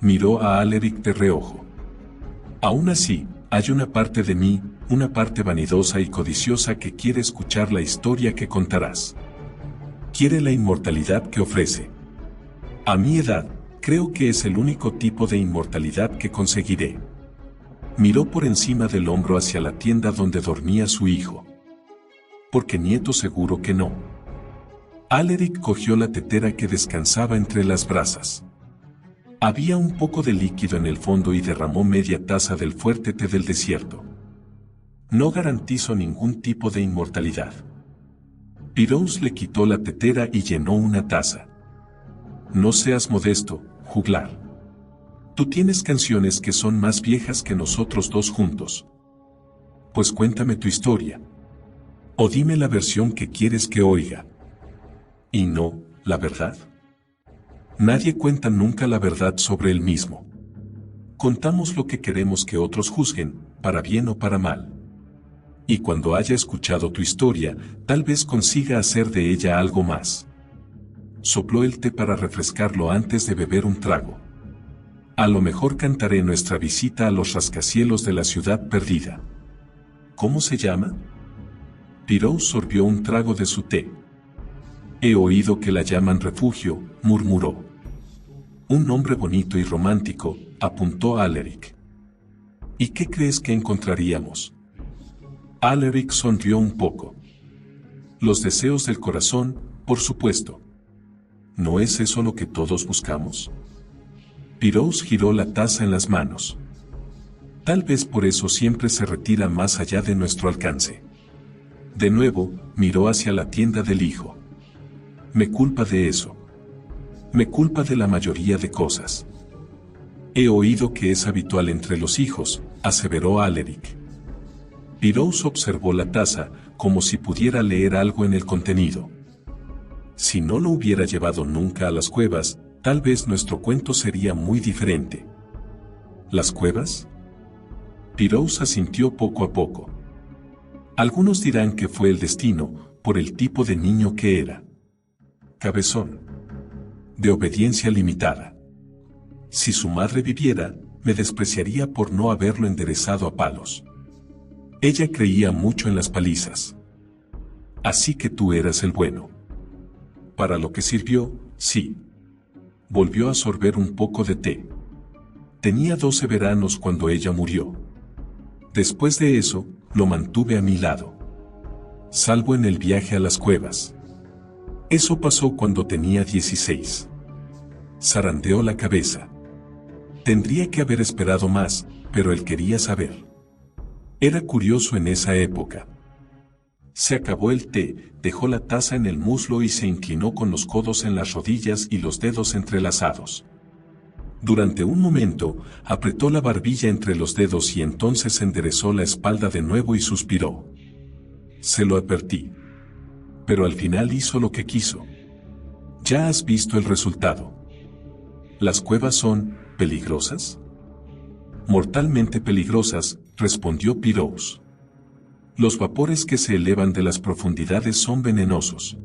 Miró a Alaric de reojo. «Aún así, hay una parte de mí, una parte vanidosa y codiciosa que quiere escuchar la historia que contarás. Quiere la inmortalidad que ofrece. A mi edad, creo que es el único tipo de inmortalidad que conseguiré». Miró por encima del hombro hacia la tienda donde dormía su hijo. «Porque nieto seguro que no». Alaric cogió la tetera que descansaba entre las brasas. Había un poco de líquido en el fondo y derramó media taza del fuerte té del desierto. «No garantizo ningún tipo de inmortalidad». Pirous le quitó la tetera y llenó una taza. «No seas modesto, juglar. Tú tienes canciones que son más viejas que nosotros dos juntos. Pues cuéntame tu historia. O dime la versión que quieres que oiga. Y no, la verdad. Nadie cuenta nunca la verdad sobre él mismo. Contamos lo que queremos que otros juzguen, para bien o para mal. Y cuando haya escuchado tu historia, tal vez consiga hacer de ella algo más. Sopló el té para refrescarlo antes de beber un trago. A lo mejor cantaré nuestra visita a los rascacielos de la ciudad perdida. ¿Cómo se llama? Pirou sorbió un trago de su té. He oído que la llaman refugio, murmuró. Un nombre bonito y romántico, apuntó Alaric. ¿Y qué crees que encontraríamos? Alaric sonrió un poco. Los deseos del corazón, por supuesto. ¿No es eso lo que todos buscamos? Pirou giró la taza en las manos. Tal vez por eso siempre se retira más allá de nuestro alcance. De nuevo, miró hacia la tienda del hijo. Me culpa de eso. Me culpa de la mayoría de cosas. He oído que es habitual entre los hijos, aseveró Alaric. Pirou observó la taza, como si pudiera leer algo en el contenido. Si no lo hubiera llevado nunca a las cuevas, tal vez nuestro cuento sería muy diferente. ¿Las cuevas? Pirou asintió poco a poco. Algunos dirán que fue el destino, por el tipo de niño que era. Cabezón. De obediencia limitada. Si su madre viviera, me despreciaría por no haberlo enderezado a palos. Ella creía mucho en las palizas. Así que tú eras el bueno. Para lo que sirvió, sí. Volvió a sorber un poco de té. Tenía 12 veranos cuando ella murió. Después de eso, lo mantuve a mi lado. Salvo en el viaje a las cuevas. Eso pasó cuando tenía 16. Zarandeó la cabeza. Tendría que haber esperado más, pero él quería saber. Era curioso en esa época. Se acabó el té, dejó la taza en el muslo y se inclinó con los codos en las rodillas y los dedos entrelazados. Durante un momento, apretó la barbilla entre los dedos y entonces enderezó la espalda de nuevo y suspiró. Se lo advertí. Pero al final hizo lo que quiso. Ya has visto el resultado. ¿Las cuevas son peligrosas? Mortalmente peligrosas, respondió Pirou. Los vapores que se elevan de las profundidades son venenosos.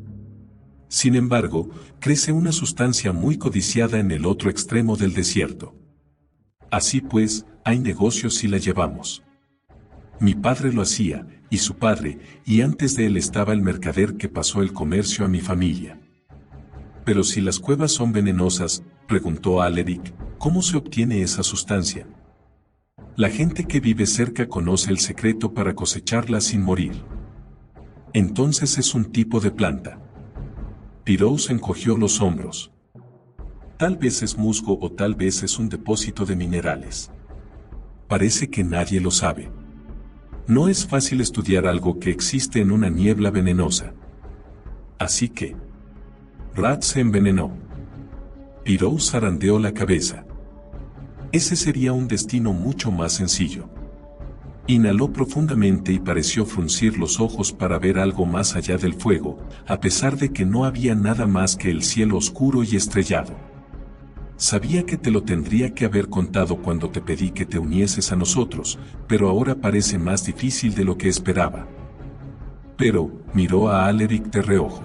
Sin embargo, crece una sustancia muy codiciada en el otro extremo del desierto. Así pues, hay negocios si la llevamos. Mi padre lo hacía, y su padre, y antes de él estaba el mercader que pasó el comercio a mi familia. Pero si las cuevas son venenosas, preguntó Alaric, ¿cómo se obtiene esa sustancia? La gente que vive cerca conoce el secreto para cosecharla sin morir. Entonces es un tipo de planta. Pirou encogió los hombros. Tal vez es musgo o tal vez es un depósito de minerales. Parece que nadie lo sabe. No es fácil estudiar algo que existe en una niebla venenosa. Así que... Rat se envenenó. Pirou zarandeó la cabeza. Ese sería un destino mucho más sencillo. Inhaló profundamente y pareció fruncir los ojos para ver algo más allá del fuego, a pesar de que no había nada más que el cielo oscuro y estrellado. Sabía que te lo tendría que haber contado cuando te pedí que te unieses a nosotros, pero ahora parece más difícil de lo que esperaba. Pero, miró a Alaric de reojo.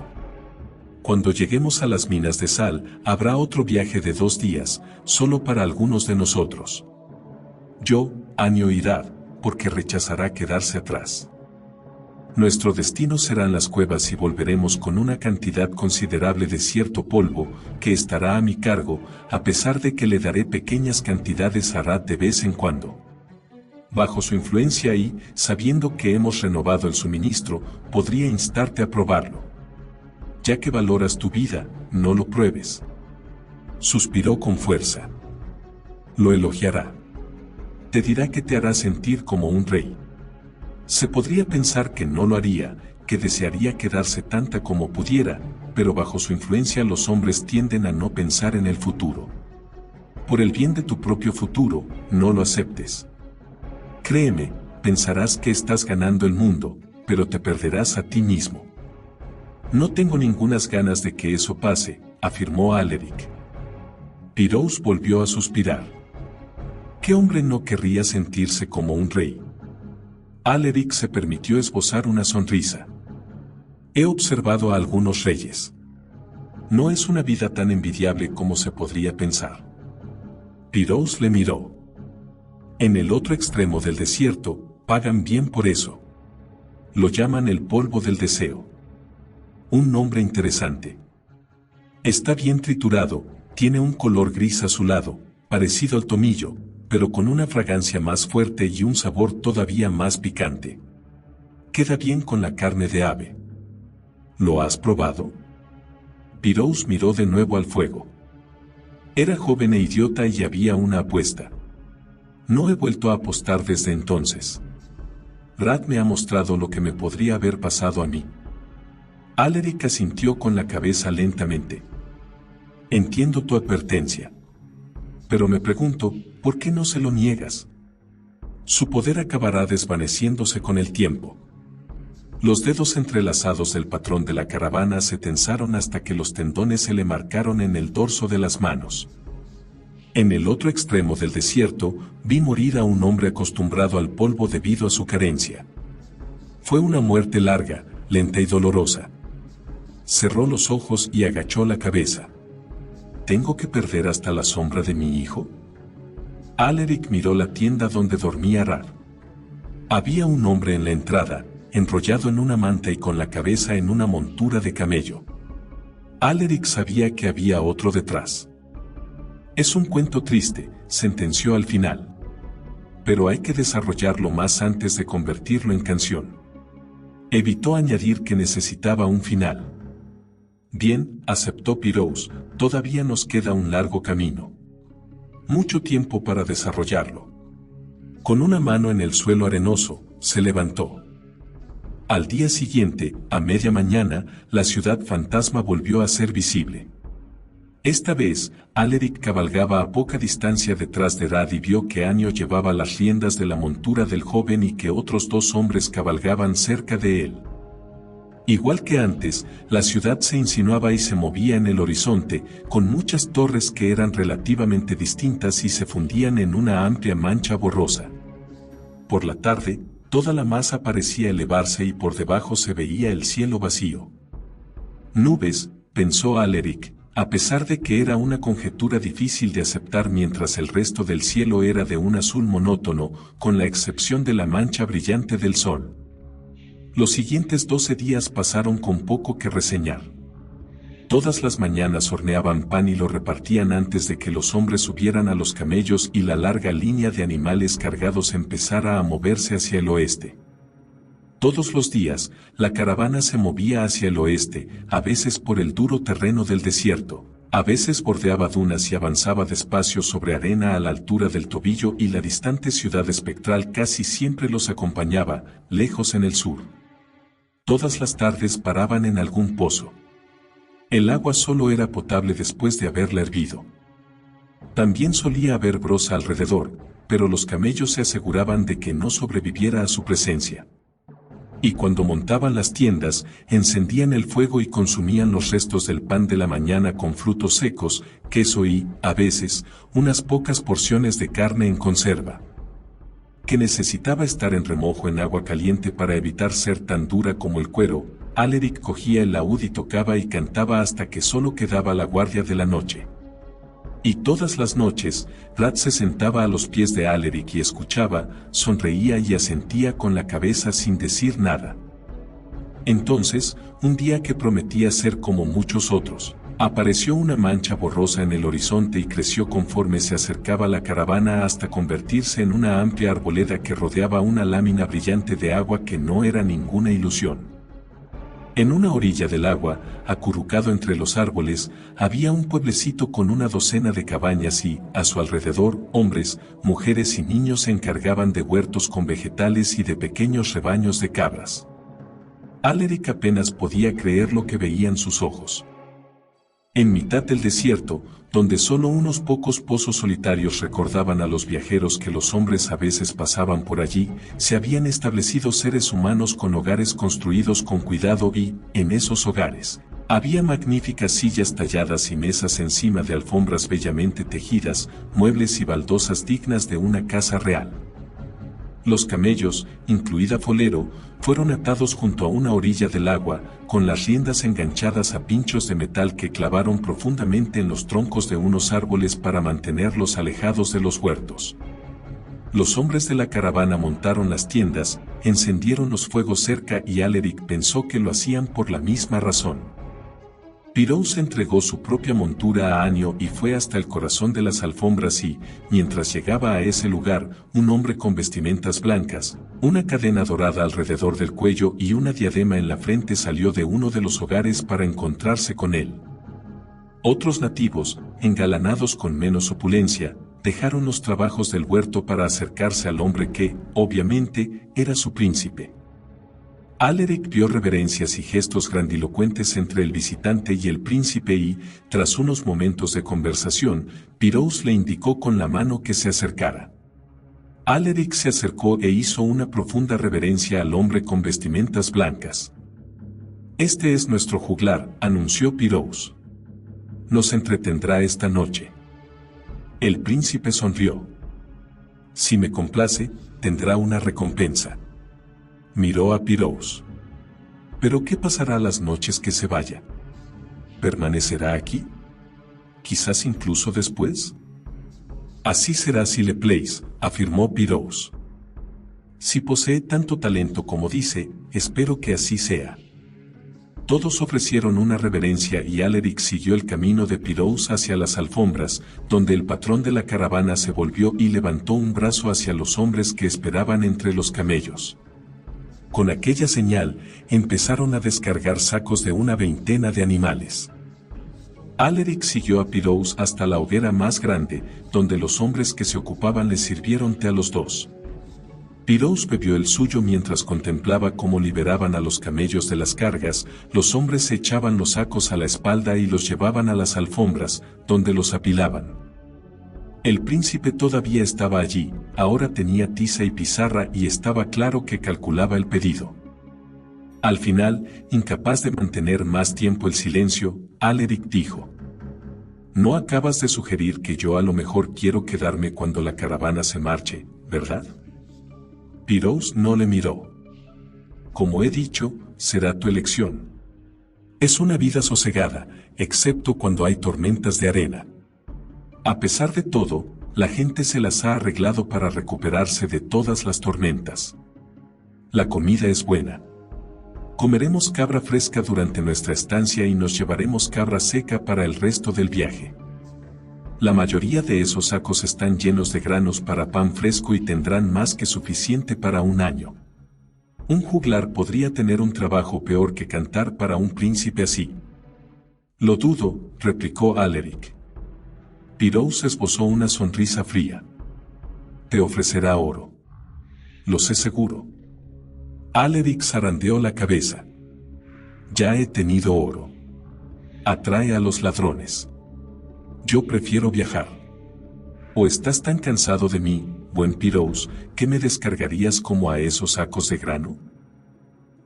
Cuando lleguemos a las minas de sal, habrá otro viaje de 2 días, solo para algunos de nosotros. Yo, Anio irá, porque rechazará quedarse atrás. Nuestro destino serán las cuevas y volveremos con una cantidad considerable de cierto polvo, que estará a mi cargo, a pesar de que le daré pequeñas cantidades a Rat de vez en cuando. Bajo su influencia y, sabiendo que hemos renovado el suministro, podría instarte a probarlo. Ya que valoras tu vida, no lo pruebes. Suspiró con fuerza. Lo elogiará. Te dirá que te hará sentir como un rey. Se podría pensar que no lo haría, que desearía quedarse tanta como pudiera, pero bajo su influencia los hombres tienden a no pensar en el futuro. Por el bien de tu propio futuro, no lo aceptes. Créeme, pensarás que estás ganando el mundo, pero te perderás a ti mismo. No tengo ningunas ganas de que eso pase, afirmó Alaric. Pirou volvió a suspirar. ¿Qué hombre no querría sentirse como un rey? Alaric se permitió esbozar una sonrisa. He observado a algunos reyes. No es una vida tan envidiable como se podría pensar. Pirous le miró. En el otro extremo del desierto, pagan bien por eso. Lo llaman el polvo del deseo. Un nombre interesante. Está bien triturado, tiene un color gris azulado, parecido al tomillo, pero con una fragancia más fuerte y un sabor todavía más picante. Queda bien con la carne de ave. ¿Lo has probado? Pirous miró de nuevo al fuego. Era joven e idiota y había una apuesta. No he vuelto a apostar desde entonces. Rad me ha mostrado lo que me podría haber pasado a mí. Alaric asintió con la cabeza lentamente. Entiendo tu advertencia. Pero me pregunto, ¿por qué no se lo niegas? Su poder acabará desvaneciéndose con el tiempo. Los dedos entrelazados del patrón de la caravana se tensaron hasta que los tendones se le marcaron en el dorso de las manos. En el otro extremo del desierto, vi morir a un hombre acostumbrado al polvo debido a su carencia. Fue una muerte larga, lenta y dolorosa. Cerró los ojos y agachó la cabeza. ¿Tengo que perder hasta la sombra de mi hijo? Alaric miró la tienda donde dormía Rad. Había un hombre en la entrada, enrollado en una manta y con la cabeza en una montura de camello. Alaric sabía que había otro detrás. Es un cuento triste, sentenció al final. Pero hay que desarrollarlo más antes de convertirlo en canción. Evitó añadir que necesitaba un final. Bien, aceptó Pirous, todavía nos queda un largo camino. Mucho tiempo para desarrollarlo. Con una mano en el suelo arenoso, se levantó. Al día siguiente, a media mañana, la ciudad fantasma volvió a ser visible. Esta vez, Alaric cabalgaba a poca distancia detrás de Rad y vio que Anio llevaba las riendas de la montura del joven y que otros dos hombres cabalgaban cerca de él. Igual que antes, la ciudad se insinuaba y se movía en el horizonte, con muchas torres que eran relativamente distintas y se fundían en una amplia mancha borrosa. Por la tarde, toda la masa parecía elevarse y por debajo se veía el cielo vacío. Nubes, pensó Alaric, a pesar de que era una conjetura difícil de aceptar mientras el resto del cielo era de un azul monótono, con la excepción de la mancha brillante del sol. Los siguientes 12 días pasaron con poco que reseñar. Todas las mañanas horneaban pan y lo repartían antes de que los hombres subieran a los camellos y la larga línea de animales cargados empezara a moverse hacia el oeste. Todos los días, la caravana se movía hacia el oeste, a veces por el duro terreno del desierto, a veces bordeaba dunas y avanzaba despacio sobre arena a la altura del tobillo y la distante ciudad espectral casi siempre los acompañaba, lejos en el sur. Todas las tardes paraban en algún pozo. El agua solo era potable después de haberla hervido. También solía haber brosa alrededor, pero los camellos se aseguraban de que no sobreviviera a su presencia. Y cuando montaban las tiendas, encendían el fuego y consumían los restos del pan de la mañana con frutos secos, queso y, a veces, unas pocas porciones de carne en conserva. Que necesitaba estar en remojo en agua caliente para evitar ser tan dura como el cuero, Alaric cogía el laúd y tocaba y cantaba hasta que solo quedaba la guardia de la noche. Y todas las noches, Rad se sentaba a los pies de Alaric y escuchaba, sonreía y asentía con la cabeza sin decir nada. Entonces, un día que prometía ser como muchos otros, apareció una mancha borrosa en el horizonte y creció conforme se acercaba la caravana hasta convertirse en una amplia arboleda que rodeaba una lámina brillante de agua que no era ninguna ilusión. En una orilla del agua, acurrucado entre los árboles, había un pueblecito con una docena de cabañas y, a su alrededor, hombres, mujeres y niños se encargaban de huertos con vegetales y de pequeños rebaños de cabras. Alaric apenas podía creer lo que veían sus ojos. En mitad del desierto, donde solo unos pocos pozos solitarios recordaban a los viajeros que los hombres a veces pasaban por allí, se habían establecido seres humanos con hogares construidos con cuidado y, en esos hogares, había magníficas sillas talladas y mesas encima de alfombras bellamente tejidas, muebles y baldosas dignas de una casa real. Los camellos, incluida Folero, fueron atados junto a una orilla del agua, con las riendas enganchadas a pinchos de metal que clavaron profundamente en los troncos de unos árboles para mantenerlos alejados de los huertos. Los hombres de la caravana montaron las tiendas, encendieron los fuegos cerca y Alaric pensó que lo hacían por la misma razón. Pirous entregó su propia montura a Anio y fue hasta el corazón de las alfombras y, mientras llegaba a ese lugar, un hombre con vestimentas blancas, una cadena dorada alrededor del cuello y una diadema en la frente salió de uno de los hogares para encontrarse con él. Otros nativos, engalanados con menos opulencia, dejaron los trabajos del huerto para acercarse al hombre que, obviamente, era su príncipe. Alaric vio reverencias y gestos grandilocuentes entre el visitante y el príncipe y, tras unos momentos de conversación, Pirous le indicó con la mano que se acercara. Alaric se acercó e hizo una profunda reverencia al hombre con vestimentas blancas. «Este es nuestro juglar», anunció Pirous. «Nos entretendrá esta noche». El príncipe sonrió. «Si me complace, tendrá una recompensa». Miró a Pirous. «¿Pero qué pasará las noches que se vaya? ¿Permanecerá aquí? ¿Quizás incluso después?» «Así será si le place», afirmó Pirous. «Si posee tanto talento como dice, espero que así sea». Todos ofrecieron una reverencia y Alaric siguió el camino de Pirous hacia las alfombras, donde el patrón de la caravana se volvió y levantó un brazo hacia los hombres que esperaban entre los camellos. Con aquella señal, empezaron a descargar sacos de una veintena de animales. Alaric siguió a Pirous hasta la hoguera más grande, donde los hombres que se ocupaban le sirvieron té a los dos. Pirous bebió el suyo mientras contemplaba cómo liberaban a los camellos de las cargas, los hombres se echaban los sacos a la espalda y los llevaban a las alfombras, donde los apilaban. El príncipe todavía estaba allí, ahora tenía tiza y pizarra y estaba claro que calculaba el pedido. Al final, incapaz de mantener más tiempo el silencio, Alaric dijo: «No acabas de sugerir que yo a lo mejor quiero quedarme cuando la caravana se marche, ¿verdad?» Pirous no le miró. «Como he dicho, será tu elección. Es una vida sosegada, excepto cuando hay tormentas de arena. A pesar de todo, la gente se las ha arreglado para recuperarse de todas las tormentas. La comida es buena. Comeremos cabra fresca durante nuestra estancia y nos llevaremos cabra seca para el resto del viaje. La mayoría de esos sacos están llenos de granos para pan fresco y tendrán más que suficiente para un año. Un juglar podría tener un trabajo peor que cantar para un príncipe así». «Lo dudo», replicó Alaric. Pirous esbozó una sonrisa fría. «Te ofrecerá oro. Lo sé seguro». Alaric zarandeó la cabeza. «Ya he tenido oro. Atrae a los ladrones. Yo prefiero viajar. ¿O estás tan cansado de mí, buen Pirous, que me descargarías como a esos sacos de grano?»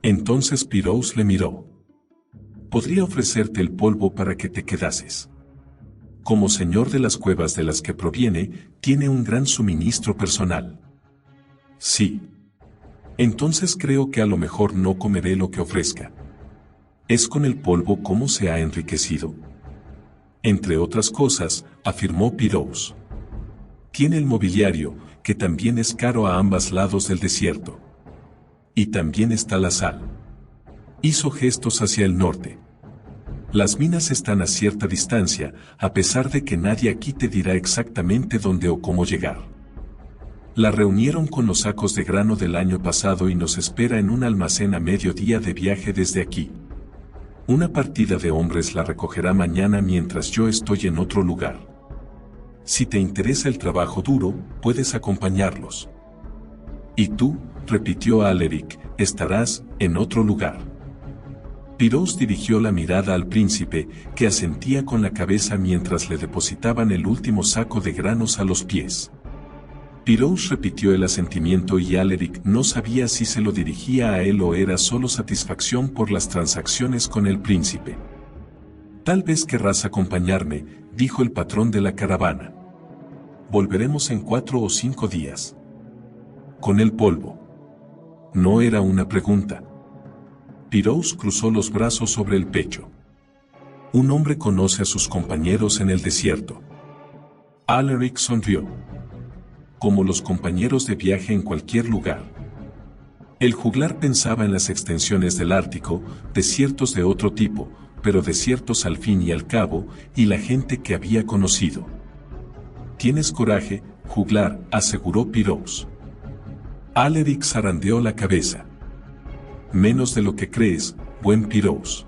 Entonces Pirous le miró. «Podría ofrecerte el polvo para que te quedases. Como señor de las cuevas de las que proviene, tiene un gran suministro personal». «Sí. Entonces creo que a lo mejor no comeré lo que ofrezca. ¿Es con el polvo cómo se ha enriquecido?» «Entre otras cosas», afirmó Pirous. «Tiene el mobiliario, que también es caro a ambos lados del desierto. Y también está la sal». Hizo gestos hacia el norte. «Las minas están a cierta distancia, a pesar de que nadie aquí te dirá exactamente dónde o cómo llegar. La reunieron con los sacos de grano del año pasado y nos espera en un almacén a mediodía de viaje desde aquí. Una partida de hombres la recogerá mañana mientras yo estoy en otro lugar. Si te interesa el trabajo duro, puedes acompañarlos». «¿Y tú?», repitió Alaric, «estarás en otro lugar». Pirous dirigió la mirada al príncipe, que asentía con la cabeza mientras le depositaban el último saco de granos a los pies. Pirous repitió el asentimiento y Alaric no sabía si se lo dirigía a él o era solo satisfacción por las transacciones con el príncipe. «Tal vez querrás acompañarme», dijo el patrón de la caravana. «Volveremos en 4 o 5 días. con el polvo. No era una pregunta. Pirous cruzó los brazos sobre el pecho. Un hombre conoce a sus compañeros en el desierto. Alaric sonrió. Como los compañeros de viaje en cualquier lugar. El juglar pensaba en las extensiones del Ártico, desiertos de otro tipo, pero desiertos al fin y al cabo, y la gente que había conocido. Tienes coraje, juglar, aseguró Pirous. Alaric zarandeó la cabeza. Menos de lo que crees, buen Pirous.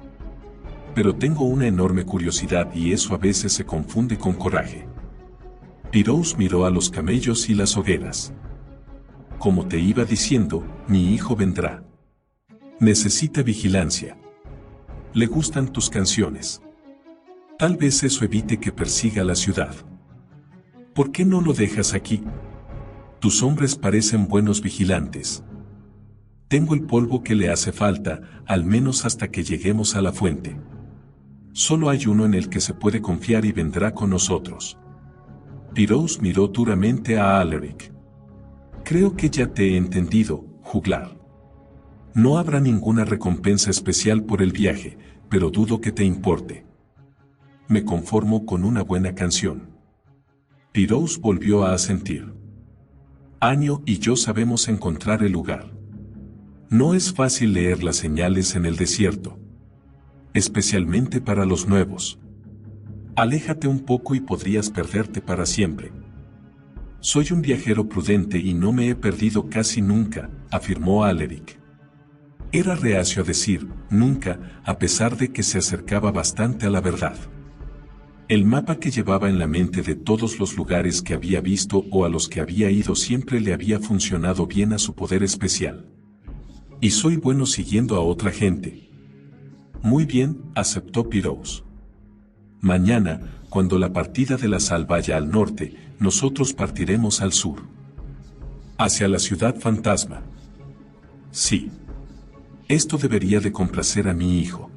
Pero tengo una enorme curiosidad y eso a veces se confunde con coraje. Pirous miró a los camellos y las hogueras. Como te iba diciendo, mi hijo vendrá. Necesita vigilancia. Le gustan tus canciones. Tal vez eso evite que persiga la ciudad. ¿Por qué no lo dejas aquí? Tus hombres parecen buenos vigilantes. Tengo el polvo que le hace falta, al menos hasta que lleguemos a la fuente. Solo hay uno en el que se puede confiar y vendrá con nosotros. Pirous miró duramente a Alaric. Creo que ya te he entendido, juglar. No habrá ninguna recompensa especial por el viaje, pero dudo que te importe. Me conformo con una buena canción. Pirous volvió a asentir. Año y yo sabemos encontrar el lugar. No es fácil leer las señales en el desierto. Especialmente para los nuevos. Aléjate un poco y podrías perderte para siempre. Soy un viajero prudente y no me he perdido casi nunca, afirmó Alaric. Era reacio a decir, nunca, a pesar de que se acercaba bastante a la verdad. El mapa que llevaba en la mente de todos los lugares que había visto o a los que había ido siempre le había funcionado bien a su poder especial. Y soy bueno siguiendo a otra gente. Muy bien, aceptó Pirous. Mañana, cuando la partida de la sal vaya al norte, nosotros partiremos al sur. Hacia la ciudad fantasma. Sí. Esto debería de complacer a mi hijo.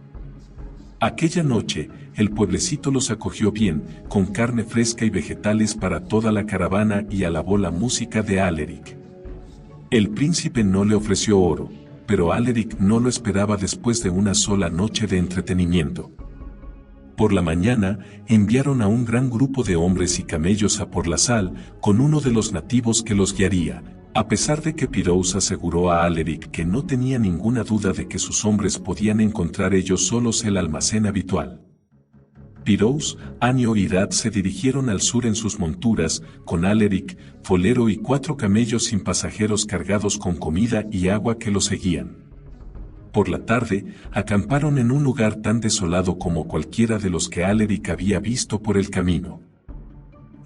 Aquella noche, el pueblecito los acogió bien, con carne fresca y vegetales para toda la caravana y alabó la música de Alaric. El príncipe no le ofreció oro, pero Alaric no lo esperaba después de una sola noche de entretenimiento. Por la mañana, enviaron a un gran grupo de hombres y camellos a por la sal, con uno de los nativos que los guiaría, a pesar de que Pirous aseguró a Alaric que no tenía ninguna duda de que sus hombres podían encontrar ellos solos el almacén habitual. Pirous, Año y Rad se dirigieron al sur en sus monturas, con Alaric, Folero y 4 camellos sin pasajeros cargados con comida y agua que los seguían. Por la tarde, acamparon en un lugar tan desolado como cualquiera de los que Alaric había visto por el camino.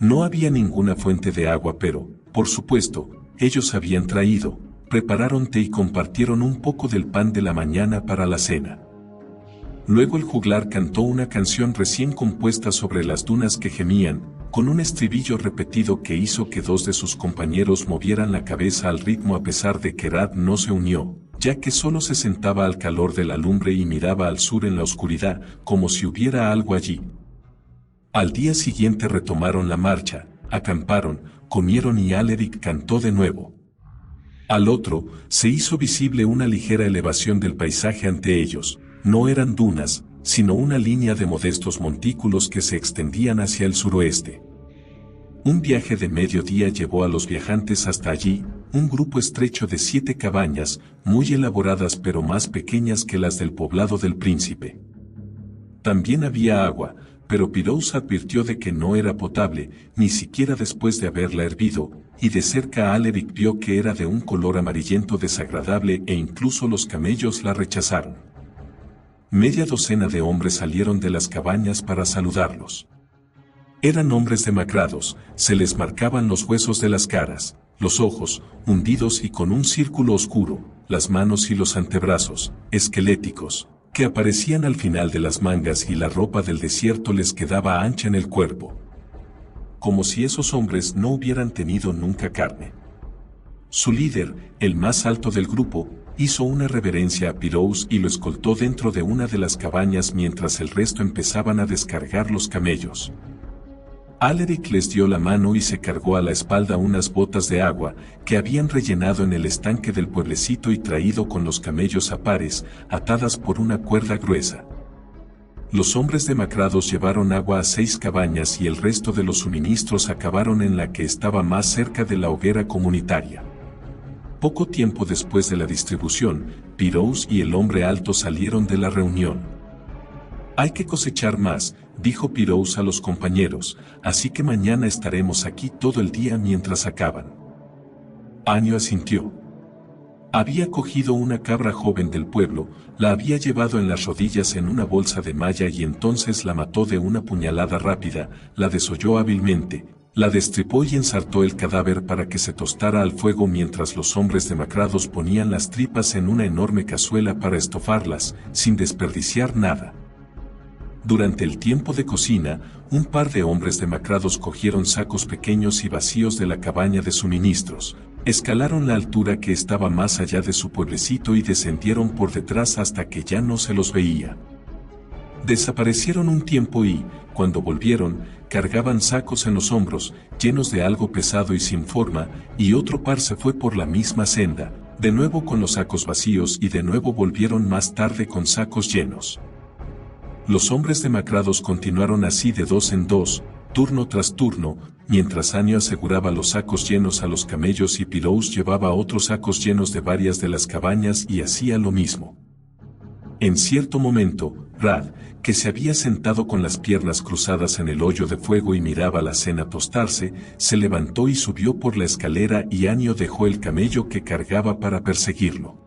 No había ninguna fuente de agua pero, por supuesto, ellos habían traído, prepararon té y compartieron un poco del pan de la mañana para la cena. Luego el juglar cantó una canción recién compuesta sobre las dunas que gemían, con un estribillo repetido que hizo que 2 de sus compañeros movieran la cabeza al ritmo a pesar de que Rad no se unió, ya que solo se sentaba al calor de la lumbre y miraba al sur en la oscuridad, como si hubiera algo allí. Al día siguiente retomaron la marcha, acamparon, comieron y Alaric cantó de nuevo. Al otro, se hizo visible una ligera elevación del paisaje ante ellos, no eran dunas, sino una línea de modestos montículos que se extendían hacia el suroeste. Un viaje de mediodía llevó a los viajantes hasta allí, un grupo estrecho de 7 cabañas, muy elaboradas pero más pequeñas que las del poblado del príncipe. También había agua, pero Pirous advirtió de que no era potable, ni siquiera después de haberla hervido, y de cerca Alaric vio que era de un color amarillento desagradable e incluso los camellos la rechazaron. Media docena de hombres salieron de las cabañas para saludarlos. Eran hombres demacrados, se les marcaban los huesos de las caras, los ojos, hundidos y con un círculo oscuro, las manos y los antebrazos, esqueléticos, que aparecían al final de las mangas y la ropa del desierto les quedaba ancha en el cuerpo. Como si esos hombres no hubieran tenido nunca carne. Su líder, el más alto del grupo, hizo una reverencia a Pirous y lo escoltó dentro de una de las cabañas mientras el resto empezaban a descargar los camellos. Alaric les dio la mano y se cargó a la espalda unas botas de agua que habían rellenado en el estanque del pueblecito y traído con los camellos a pares, atadas por una cuerda gruesa. Los hombres demacrados llevaron agua a 6 cabañas y el resto de los suministros acabaron en la que estaba más cerca de la hoguera comunitaria. Poco tiempo después de la distribución, Pirous y el hombre alto salieron de la reunión. «Hay que cosechar más», dijo Pirous a los compañeros, «así que mañana estaremos aquí todo el día mientras acaban». Anio asintió. Había cogido una cabra joven del pueblo, la había llevado en las rodillas en una bolsa de malla y entonces la mató de una puñalada rápida, la desolló hábilmente, la destripó y ensartó el cadáver para que se tostara al fuego mientras los hombres demacrados ponían las tripas en una enorme cazuela para estofarlas, sin desperdiciar nada. Durante el tiempo de cocina, un par de hombres demacrados cogieron sacos pequeños y vacíos de la cabaña de suministros, escalaron la altura que estaba más allá de su pueblecito y descendieron por detrás hasta que ya no se los veía. Desaparecieron un tiempo y, cuando volvieron, cargaban sacos en los hombros, llenos de algo pesado y sin forma, y otro par se fue por la misma senda, de nuevo con los sacos vacíos y de nuevo volvieron más tarde con sacos llenos. Los hombres demacrados continuaron así de 2 en 2, turno tras turno, mientras Anio aseguraba los sacos llenos a los camellos y Pirous llevaba otros sacos llenos de varias de las cabañas y hacía lo mismo. En cierto momento, Rad, que se había sentado con las piernas cruzadas en el hoyo de fuego y miraba la cena tostarse, se levantó y subió por la escalera y Anio dejó el camello que cargaba para perseguirlo.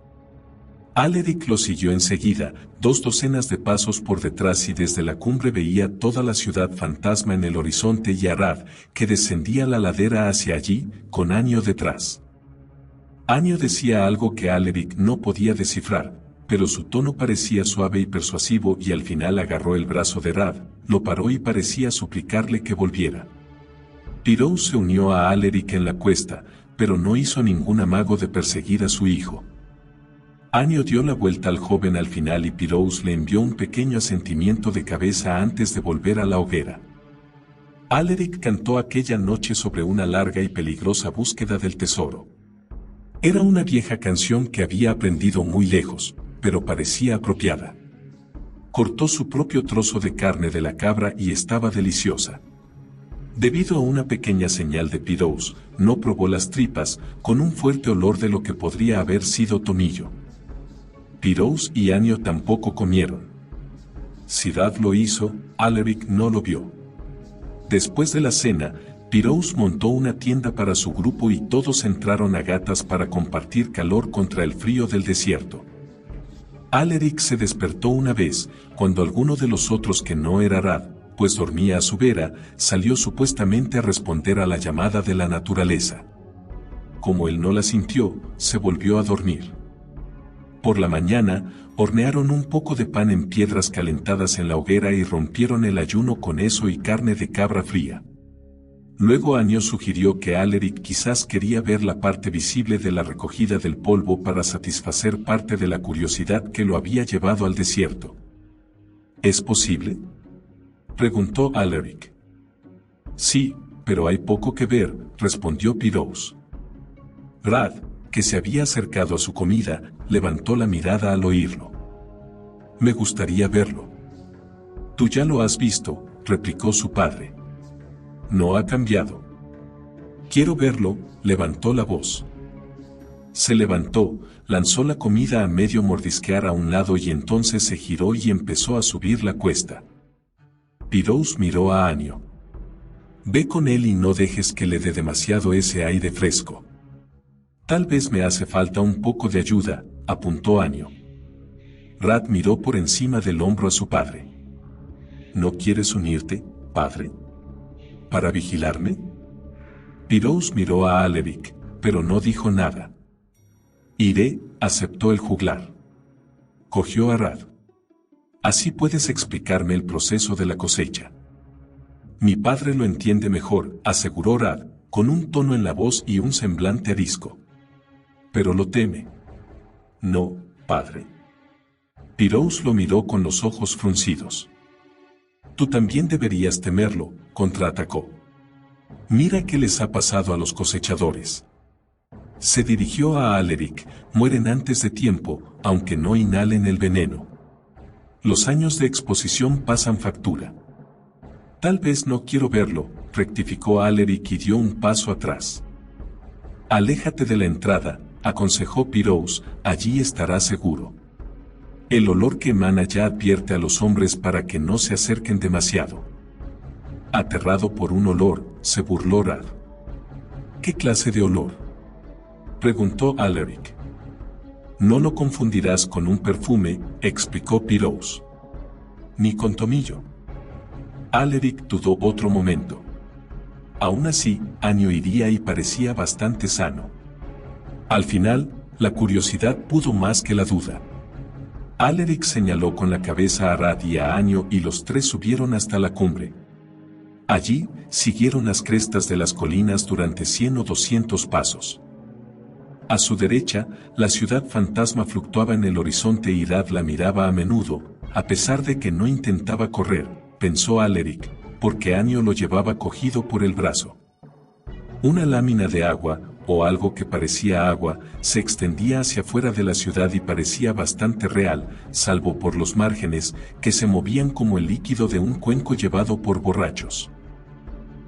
Alaric lo siguió enseguida, 2 docenas de pasos por detrás y desde la cumbre veía toda la ciudad fantasma en el horizonte y a Rad, que descendía la ladera hacia allí, con Anio detrás. Anio decía algo que Alaric no podía descifrar, pero su tono parecía suave y persuasivo y al final agarró el brazo de Rad, lo paró y parecía suplicarle que volviera. Pirous se unió a Alaric en la cuesta, pero no hizo ningún amago de perseguir a su hijo. Anio dio la vuelta al joven al final y Pirous le envió un pequeño asentimiento de cabeza antes de volver a la hoguera. Alaric cantó aquella noche sobre una larga y peligrosa búsqueda del tesoro. Era una vieja canción que había aprendido muy lejos, pero parecía apropiada. Cortó su propio trozo de carne de la cabra y estaba deliciosa. Debido a una pequeña señal de Pirous, no probó las tripas, con un fuerte olor de lo que podría haber sido tomillo. Pirous y Anio tampoco comieron. Si Rad lo hizo, Alaric no lo vio. Después de la cena, Pirous montó una tienda para su grupo y todos entraron a gatas para compartir calor contra el frío del desierto. Alaric se despertó una vez, cuando alguno de los otros que no era Rad, pues dormía a su vera, salió supuestamente a responder a la llamada de la naturaleza. Como él no la sintió, se volvió a dormir. Por la mañana, hornearon un poco de pan en piedras calentadas en la hoguera y rompieron el ayuno con eso y carne de cabra fría. Luego Anio sugirió que Alaric quizás quería ver la parte visible de la recogida del polvo para satisfacer parte de la curiosidad que lo había llevado al desierto. ¿Es posible?, preguntó Alaric. Sí, pero hay poco que ver, respondió Pirous. Rad, que se había acercado a su comida, levantó la mirada al oírlo. Me gustaría verlo. Tú ya lo has visto, replicó su padre. No ha cambiado. Quiero verlo, levantó la voz. Se levantó, lanzó la comida a medio mordisquear a un lado y entonces se giró y empezó a subir la cuesta. Pirous miró a Anio. Ve con él y no dejes que le dé demasiado ese aire fresco. Tal vez me hace falta un poco de ayuda, apuntó Anio. Rad miró por encima del hombro a su padre. ¿No quieres unirte, padre? ¿Para vigilarme? Pirous miró a Alaric, pero no dijo nada. Iré, aceptó el juglar. Cogió a Rad. Así puedes explicarme el proceso de la cosecha. Mi padre lo entiende mejor, aseguró Rad, con un tono en la voz y un semblante arisco. Pero lo teme. No, padre. Pirous lo miró con los ojos fruncidos. Tú también deberías temerlo, contraatacó. Mira qué les ha pasado a los cosechadores. Se dirigió a Alaric, mueren antes de tiempo, aunque no inhalen el veneno. Los años de exposición pasan factura. Tal vez no quiero verlo, rectificó Alaric y dio un paso atrás. Aléjate de la entrada, aconsejó Pirous, allí estarás seguro. El olor que emana ya advierte a los hombres para que no se acerquen demasiado. Aterrado por un olor, se burló Rad. ¿Qué clase de olor?, preguntó Alaric. No lo confundirás con un perfume, explicó Pirous. Ni con tomillo. Alaric dudó otro momento. Aún así, Anio iría y parecía bastante sano. Al final, la curiosidad pudo más que la duda. Alaric señaló con la cabeza a Rad y a Anio y los tres subieron hasta la cumbre. Allí, siguieron las crestas de las colinas durante 100 o 200 pasos. A su derecha, la ciudad fantasma fluctuaba en el horizonte y Rad la miraba a menudo, a pesar de que no intentaba correr, pensó Alaric, porque Anio lo llevaba cogido por el brazo. Una lámina de agua, o algo que parecía agua, se extendía hacia afuera de la ciudad y parecía bastante real, salvo por los márgenes, que se movían como el líquido de un cuenco llevado por borrachos.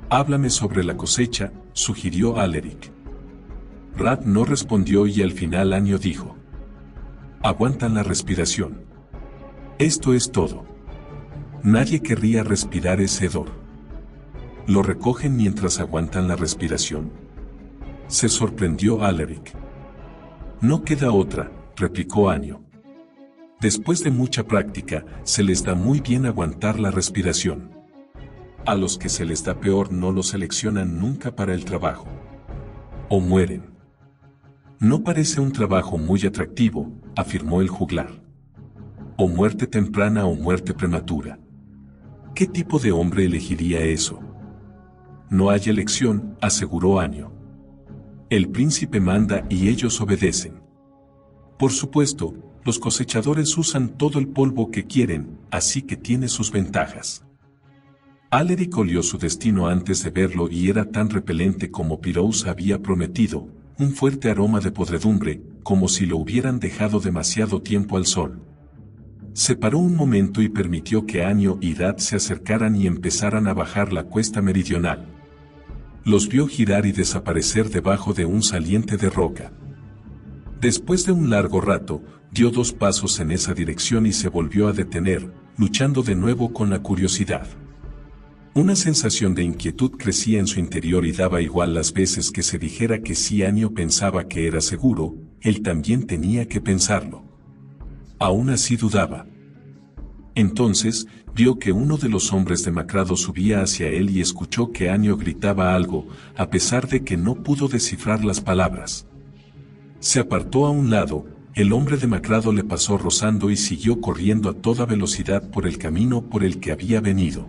Háblame sobre la cosecha, sugirió Alaric. Rad no respondió y al final Anio dijo. Aguantan la respiración. Esto es todo. Nadie querría respirar ese hedor. ¿Lo recogen mientras aguantan la respiración?, se sorprendió Alaric. No queda otra, replicó Anio. Después de mucha práctica, se les da muy bien aguantar la respiración. A los que se les da peor no los seleccionan nunca para el trabajo. O mueren. No parece un trabajo muy atractivo, afirmó el juglar. O muerte temprana o muerte prematura. ¿Qué tipo de hombre elegiría eso? No hay elección, aseguró Anio. El príncipe manda y ellos obedecen. Por supuesto, los cosechadores usan todo el polvo que quieren, así que tiene sus ventajas. Alaric olió su destino antes de verlo y era tan repelente como Pirous había prometido, un fuerte aroma de podredumbre, como si lo hubieran dejado demasiado tiempo al sol. Se paró un momento y permitió que Anio y Rad se acercaran y empezaran a bajar la cuesta meridional. Los vio girar y desaparecer debajo de un saliente de roca. Después de un largo rato, dio 2 pasos en esa dirección y se volvió a detener, luchando de nuevo con la curiosidad. Una sensación de inquietud crecía en su interior y daba igual las veces que se dijera que si Anio pensaba que era seguro, él también tenía que pensarlo. Aún así dudaba. Entonces, vio que uno de los hombres demacrados subía hacia él y escuchó que Anio gritaba algo, a pesar de que no pudo descifrar las palabras. Se apartó a un lado, el hombre demacrado le pasó rozando y siguió corriendo a toda velocidad por el camino por el que había venido.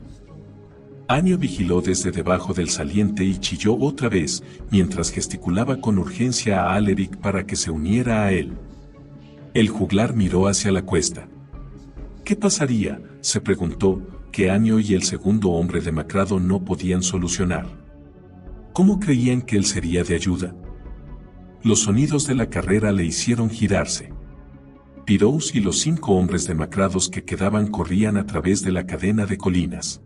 Anio vigiló desde debajo del saliente y chilló otra vez, mientras gesticulaba con urgencia a Alaric para que se uniera a él. El juglar miró hacia la cuesta. ¿Qué pasaría?, se preguntó, que Anio y el segundo hombre demacrado no podían solucionar. ¿Cómo creían que él sería de ayuda? Los sonidos de la carrera le hicieron girarse. Pirous y los 5 hombres demacrados que quedaban corrían a través de la cadena de colinas.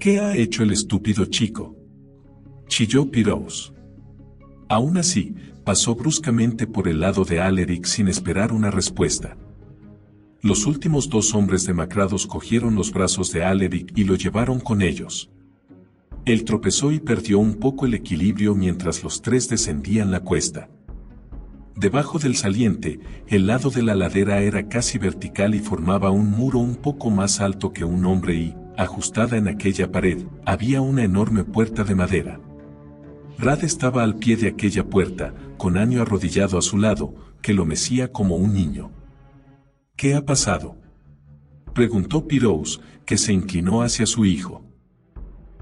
¿Qué ha hecho el estúpido chico?, chilló Pirous. Aún así, pasó bruscamente por el lado de Alaric sin esperar una respuesta. Los últimos 2 hombres demacrados cogieron los brazos de Alaric y lo llevaron con ellos. Él tropezó y perdió un poco el equilibrio mientras los 3 descendían la cuesta. Debajo del saliente, el lado de la ladera era casi vertical y formaba un muro un poco más alto que un hombre y, ajustada en aquella pared, había una enorme puerta de madera. Rad estaba al pie de aquella puerta, con Anio arrodillado a su lado, que lo mecía como un niño. ¿Qué ha pasado?, preguntó Pirous, que se inclinó hacia su hijo.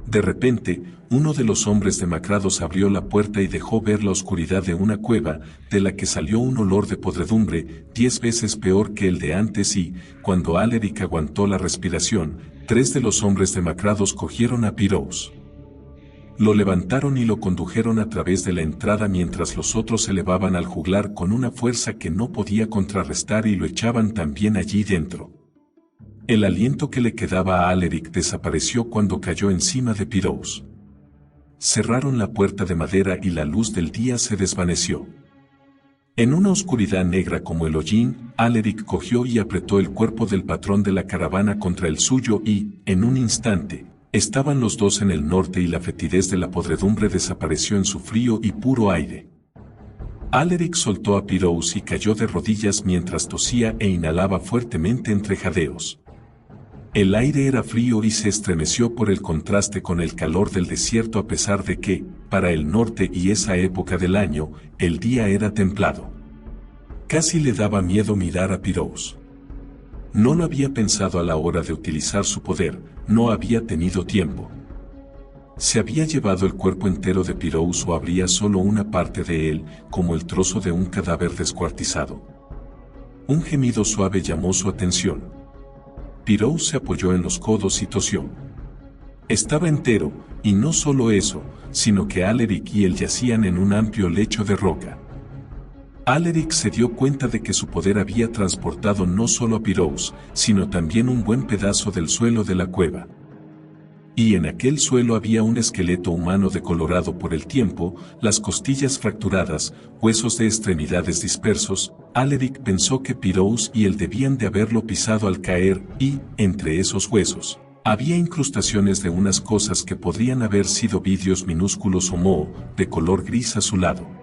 De repente, uno de los hombres demacrados abrió la puerta y dejó ver la oscuridad de una cueva, de la que salió un olor de podredumbre, 10 veces peor que el de antes y, cuando Alaric aguantó la respiración, 3 de los hombres demacrados cogieron a Pirous. Lo levantaron y lo condujeron a través de la entrada mientras los otros se elevaban al juglar con una fuerza que no podía contrarrestar y lo echaban también allí dentro. El aliento que le quedaba a Alaric desapareció cuando cayó encima de Pirous. Cerraron la puerta de madera y la luz del día se desvaneció. En una oscuridad negra como el hollín, Alaric cogió y apretó el cuerpo del patrón de la caravana contra el suyo y, en un instante, estaban los dos en el norte y la fetidez de la podredumbre desapareció en su frío y puro aire. Alaric soltó a Pirous y cayó de rodillas mientras tosía e inhalaba fuertemente entre jadeos. El aire era frío y se estremeció por el contraste con el calor del desierto a pesar de que, para el norte y esa época del año, el día era templado. Casi le daba miedo mirar a Pirous. No lo había pensado a la hora de utilizar su poder, no había tenido tiempo. ¿Se había llevado el cuerpo entero de Pirous o habría solo una parte de él, como el trozo de un cadáver descuartizado? Un gemido suave llamó su atención. Pirous se apoyó en los codos y tosió. Estaba entero, y no solo eso, sino que Alaric y él yacían en un amplio lecho de roca. Alaric se dio cuenta de que su poder había transportado no solo a Pirous, sino también un buen pedazo del suelo de la cueva. Y en aquel suelo había un esqueleto humano decolorado por el tiempo, las costillas fracturadas, huesos de extremidades dispersos. Alaric pensó que Pirous y él debían de haberlo pisado al caer, y, entre esos huesos, había incrustaciones de unas cosas que podrían haber sido vidrios minúsculos o moho, de color gris azulado.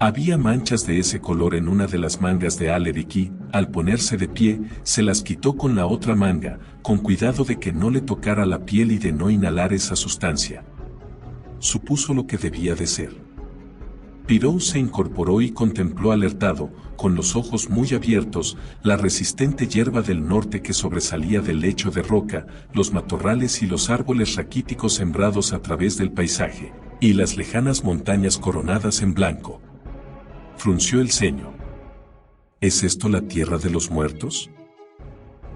Había manchas de ese color en una de las mangas de Alaric y, al ponerse de pie, se las quitó con la otra manga, con cuidado de que no le tocara la piel y de no inhalar esa sustancia. Supuso lo que debía de ser. Pirous se incorporó y contempló alertado, con los ojos muy abiertos, la resistente hierba del norte que sobresalía del lecho de roca, los matorrales y los árboles raquíticos sembrados a través del paisaje, y las lejanas montañas coronadas en blanco. Frunció el ceño. ¿Es esto la tierra de los muertos?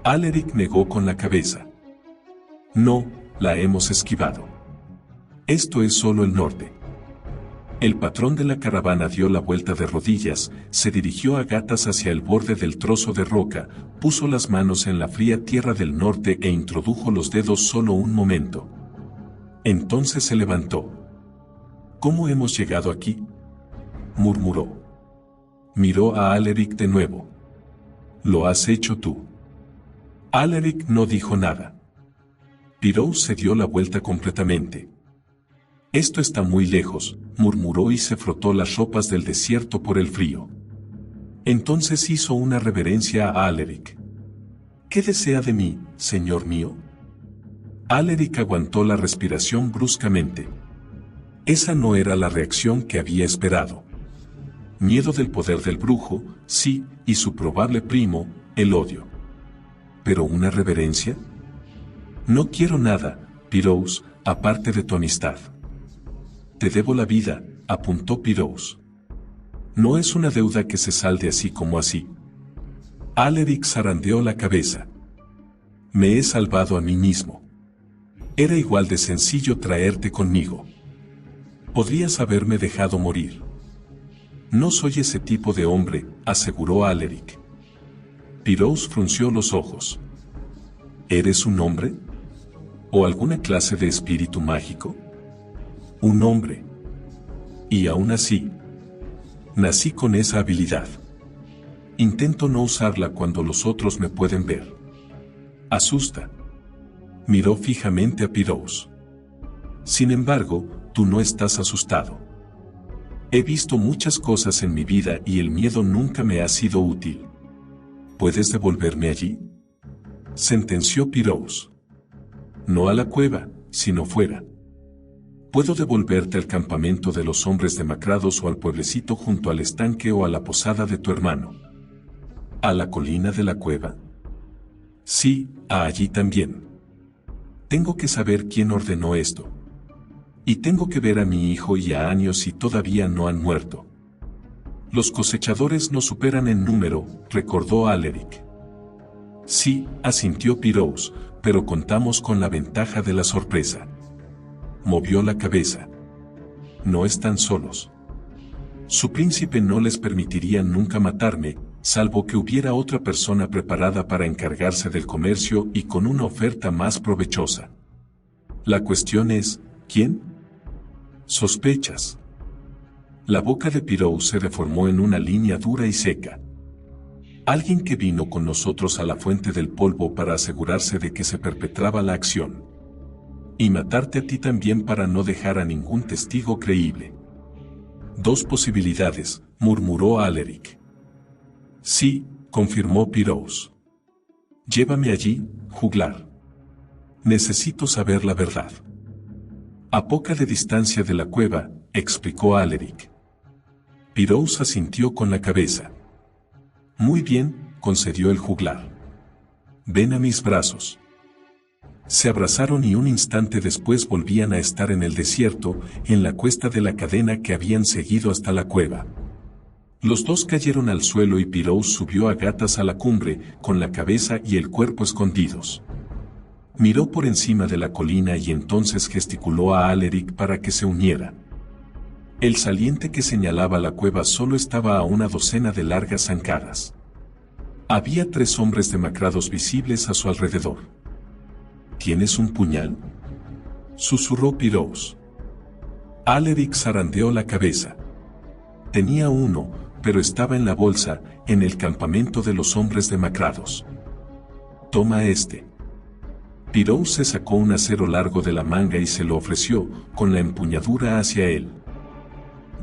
Alaric negó con la cabeza. No, la hemos esquivado. Esto es solo el norte. El patrón de la caravana dio la vuelta de rodillas, se dirigió a gatas hacia el borde del trozo de roca, puso las manos en la fría tierra del norte e introdujo los dedos solo un momento. Entonces se levantó. ¿Cómo hemos llegado aquí?, murmuró. Miró a Alaric de nuevo. ¿Lo has hecho tú? Alaric no dijo nada. Pirous se dio la vuelta completamente. Esto está muy lejos, murmuró y se frotó las ropas del desierto por el frío. Entonces hizo una reverencia a Alaric. ¿Qué desea de mí, señor mío? Alaric aguantó la respiración bruscamente. Esa no era la reacción que había esperado. Miedo del poder del brujo, sí, y su probable primo, el odio. ¿Pero una reverencia? No quiero nada, Pirous, aparte de tu amistad. Te debo la vida, apuntó Pirous. No es una deuda que se salde así como así. Alaric zarandeó la cabeza. Me he salvado a mí mismo. Era igual de sencillo traerte conmigo. Podrías haberme dejado morir. No soy ese tipo de hombre, aseguró Alaric. Pirous frunció los ojos. ¿Eres un hombre? ¿O alguna clase de espíritu mágico? Un hombre. Y aún así, nací con esa habilidad. Intento no usarla cuando los otros me pueden ver. Asusta. Miró fijamente a Pirous. Sin embargo, tú no estás asustado. He visto muchas cosas en mi vida y el miedo nunca me ha sido útil. ¿Puedes devolverme allí?, sentenció Pirous. No a la cueva, sino fuera. Puedo devolverte al campamento de los hombres demacrados o al pueblecito junto al estanque o a la posada de tu hermano. ¿A la colina de la cueva? Sí, a allí también. Tengo que saber quién ordenó esto. Y tengo que ver a mi hijo y a Anios si todavía no han muerto. Los cosechadores no superan en número, recordó Alaric. Sí, asintió Pirous, pero contamos con la ventaja de la sorpresa. movió la cabeza. No están solos. Su príncipe no les permitiría nunca matarme, salvo que hubiera otra persona preparada para encargarse del comercio y con una oferta más provechosa. La cuestión es, ¿quién? ¿Sospechas? La boca de Pirou se deformó en una línea dura y seca. Alguien que vino con nosotros a la fuente del polvo para asegurarse de que se perpetraba la acción. Y matarte a ti también para no dejar a ningún testigo creíble. Dos posibilidades, murmuró Alaric. Sí, confirmó Pirou. Llévame allí, juglar. Necesito saber la verdad. A poca de distancia de la cueva, explicó Alaric. Pirou asintió con la cabeza. Muy bien, concedió el juglar. Ven a mis brazos. Se abrazaron y un instante después volvían a estar en el desierto, en la cuesta de la cadena que habían seguido hasta la cueva. Los dos cayeron al suelo y Pirou subió a gatas a la cumbre, con la cabeza y el cuerpo escondidos. Miró por encima de la colina y entonces gesticuló a Alaric para que se uniera. El saliente que señalaba la cueva solo estaba a una docena de largas zancadas. Había 3 hombres demacrados visibles a su alrededor. ¿Tienes un puñal?, susurró Pirou. Alaric zarandeó la cabeza. Tenía uno, pero estaba en la bolsa, en el campamento de los hombres demacrados. Toma este. Pirou se sacó un acero largo de la manga y se lo ofreció, con la empuñadura hacia él.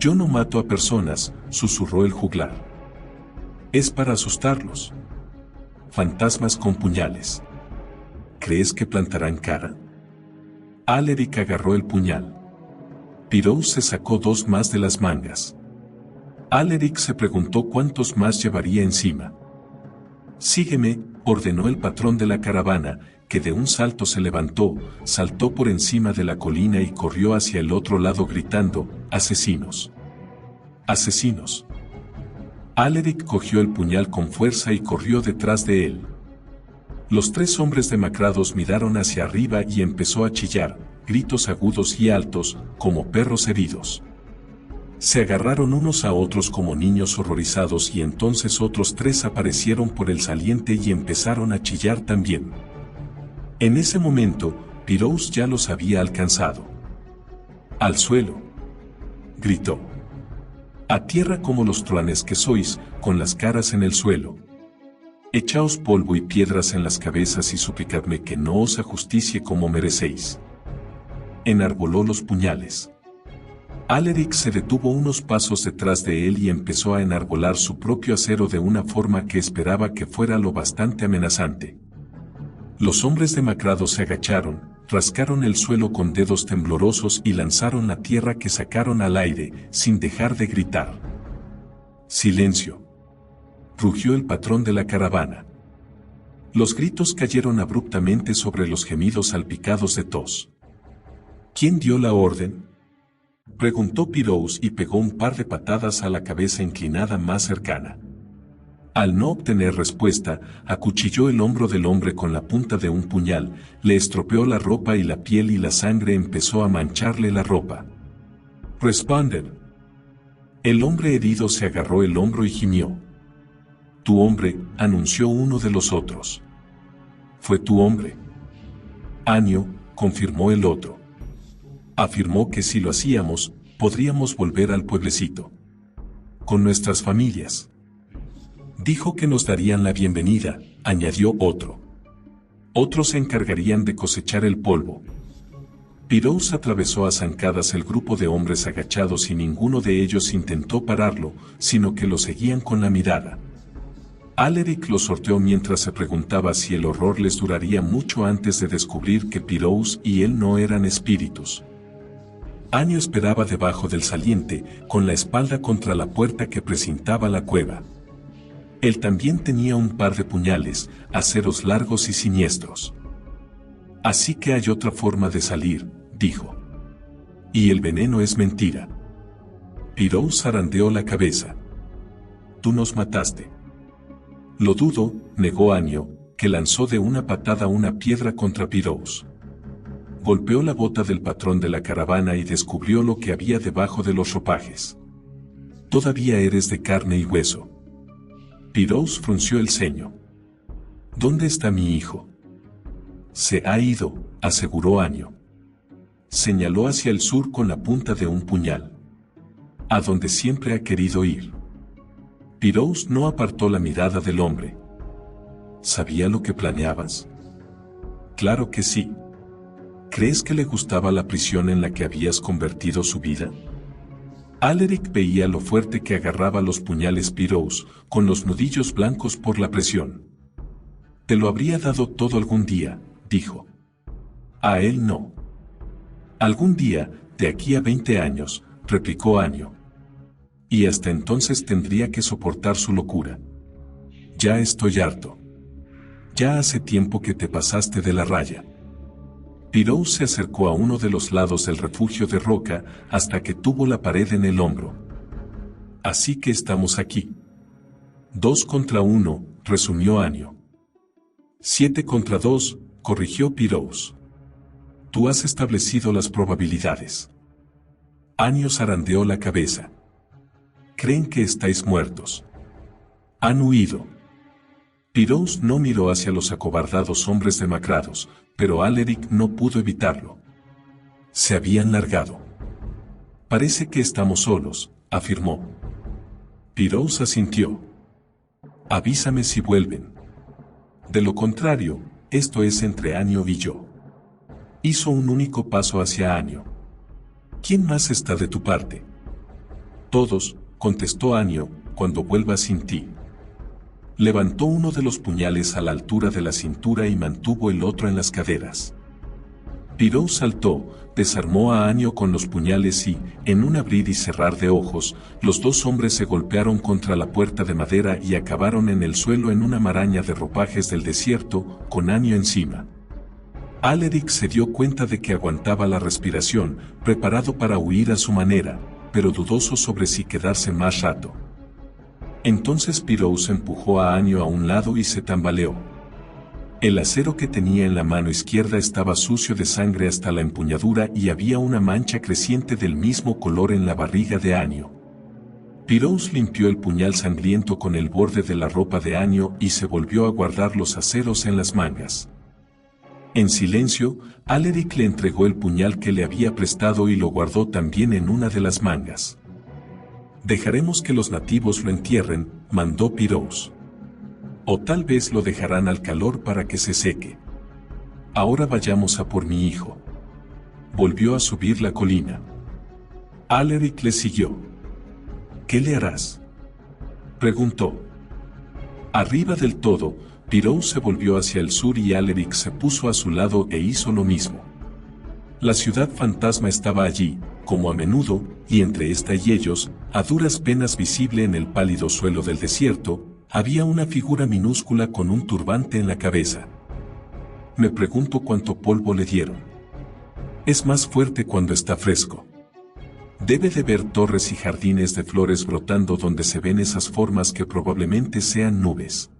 Yo no mato a personas, susurró el juglar. Es para asustarlos. Fantasmas con puñales. ¿Crees que plantarán cara? Alaric agarró el puñal. Pirou se sacó 2 más de las mangas. Alaric se preguntó cuántos más llevaría encima. Sígueme, ordenó el patrón de la caravana, que de un salto se levantó, saltó por encima de la colina y corrió hacia el otro lado gritando, ¡asesinos! ¡Asesinos! Alaric cogió el puñal con fuerza y corrió detrás de él. Los 3 hombres demacrados miraron hacia arriba y empezó a chillar, gritos agudos y altos, como perros heridos. Se agarraron unos a otros como niños horrorizados y entonces otros 3 aparecieron por el saliente y empezaron a chillar también. En ese momento, Pirou ya los había alcanzado. ¡Al suelo!, gritó. A tierra como los truanes que sois, con las caras en el suelo. Echaos polvo y piedras en las cabezas y suplicadme que no os ajusticie como merecéis. Enarboló los puñales. Alaric se detuvo unos pasos detrás de él y empezó a enarbolar su propio acero de una forma que esperaba que fuera lo bastante amenazante. Los hombres demacrados se agacharon, rascaron el suelo con dedos temblorosos y lanzaron la tierra que sacaron al aire, sin dejar de gritar. ¡Silencio!, rugió el patrón de la caravana. Los gritos cayeron abruptamente sobre los gemidos salpicados de tos. ¿Quién dio la orden?, preguntó Pirou y pegó un par de patadas a la cabeza inclinada más cercana. Al no obtener respuesta, acuchilló el hombro del hombre con la punta de un puñal, le estropeó la ropa y la piel y la sangre empezó a mancharle la ropa. «Responden». El hombre herido se agarró el hombro y gimió. «Tu hombre», anunció uno de los otros. «Fue tu hombre». «Año», confirmó el otro. Afirmó que si lo hacíamos, podríamos volver al pueblecito. Con nuestras familias. Dijo que nos darían la bienvenida, añadió otro. Otros se encargarían de cosechar el polvo. Pirou atravesó a zancadas el grupo de hombres agachados y ninguno de ellos intentó pararlo, sino que lo seguían con la mirada. Alaric lo sorteó mientras se preguntaba si el horror les duraría mucho antes de descubrir que Pirou y él no eran espíritus. Año esperaba debajo del saliente, con la espalda contra la puerta que precintaba la cueva. Él también tenía un par de puñales, aceros largos y siniestros. «Así que hay otra forma de salir», dijo. «Y el veneno es mentira». Pirou zarandeó la cabeza. «Tú nos mataste». «Lo dudo», negó Año, que lanzó de una patada una piedra contra Pirou. golpeó la bota del patrón de la caravana y descubrió lo que había debajo de los ropajes. Todavía eres de carne y hueso. Pirous frunció el ceño. ¿Dónde está mi hijo? Se ha ido, aseguró Anio. Señaló hacia el sur con la punta de un puñal. A donde siempre ha querido ir. Pirous no apartó la mirada del hombre. ¿Sabía lo que planeabas? Claro que sí. ¿Crees que le gustaba la prisión en la que habías convertido su vida? Alaric veía lo fuerte que agarraba los puñales Pirous, con los nudillos blancos por la presión. Te lo habría dado todo algún día, dijo. A él no. Algún día, de aquí a 20 años, replicó Anio. Y hasta entonces tendría que soportar su locura. Ya estoy harto. Ya hace tiempo que te pasaste de la raya. Pirous se acercó a uno de los lados del refugio de roca hasta que tuvo la pared en el hombro. Así que estamos aquí. 2 contra 1, resumió Anio. 7 contra 2, corrigió Pirous. Tú has establecido las probabilidades. Anio zarandeó la cabeza. Creen que estáis muertos. Han huido. Pirous no miró hacia los acobardados hombres demacrados, pero Alaric no pudo evitarlo. Se habían largado. Parece que estamos solos, afirmó. Pirous asintió. Avísame si vuelven. De lo contrario, esto es entre Anio y yo. Hizo un único paso hacia Anio. ¿Quién más está de tu parte? Todos, contestó Anio, cuando vuelva sin ti. Levantó uno de los puñales a la altura de la cintura y mantuvo el otro en las caderas. Pirous saltó, desarmó a Anio con los puñales y, en un abrir y cerrar de ojos, los dos hombres se golpearon contra la puerta de madera y acabaron en el suelo en una maraña de ropajes del desierto, con Anio encima. Alaric se dio cuenta de que aguantaba la respiración, preparado para huir a su manera, pero dudoso sobre si quedarse más rato. Entonces Pirous empujó a Anio a un lado y se tambaleó. El acero que tenía en la mano izquierda estaba sucio de sangre hasta la empuñadura y había una mancha creciente del mismo color en la barriga de Anio. Pirous limpió el puñal sangriento con el borde de la ropa de Anio y se volvió a guardar los aceros en las mangas. En silencio, Alaric le entregó el puñal que le había prestado y lo guardó también en una de las mangas. Dejaremos que los nativos lo entierren, mandó Pirous. O tal vez lo dejarán al calor para que se seque. Ahora vayamos a por mi hijo. Volvió a subir la colina. Alaric le siguió. ¿Qué le harás? Preguntó. Arriba del todo, Pirous se volvió hacia el sur y Alaric se puso a su lado e hizo lo mismo. La ciudad fantasma estaba allí, como a menudo, y entre esta y ellos, a duras penas visible en el pálido suelo del desierto, había una figura minúscula con un turbante en la cabeza. Me pregunto cuánto polvo le dieron. Es más fuerte cuando está fresco. Debe de ver torres y jardines de flores brotando donde se ven esas formas que probablemente sean nubes.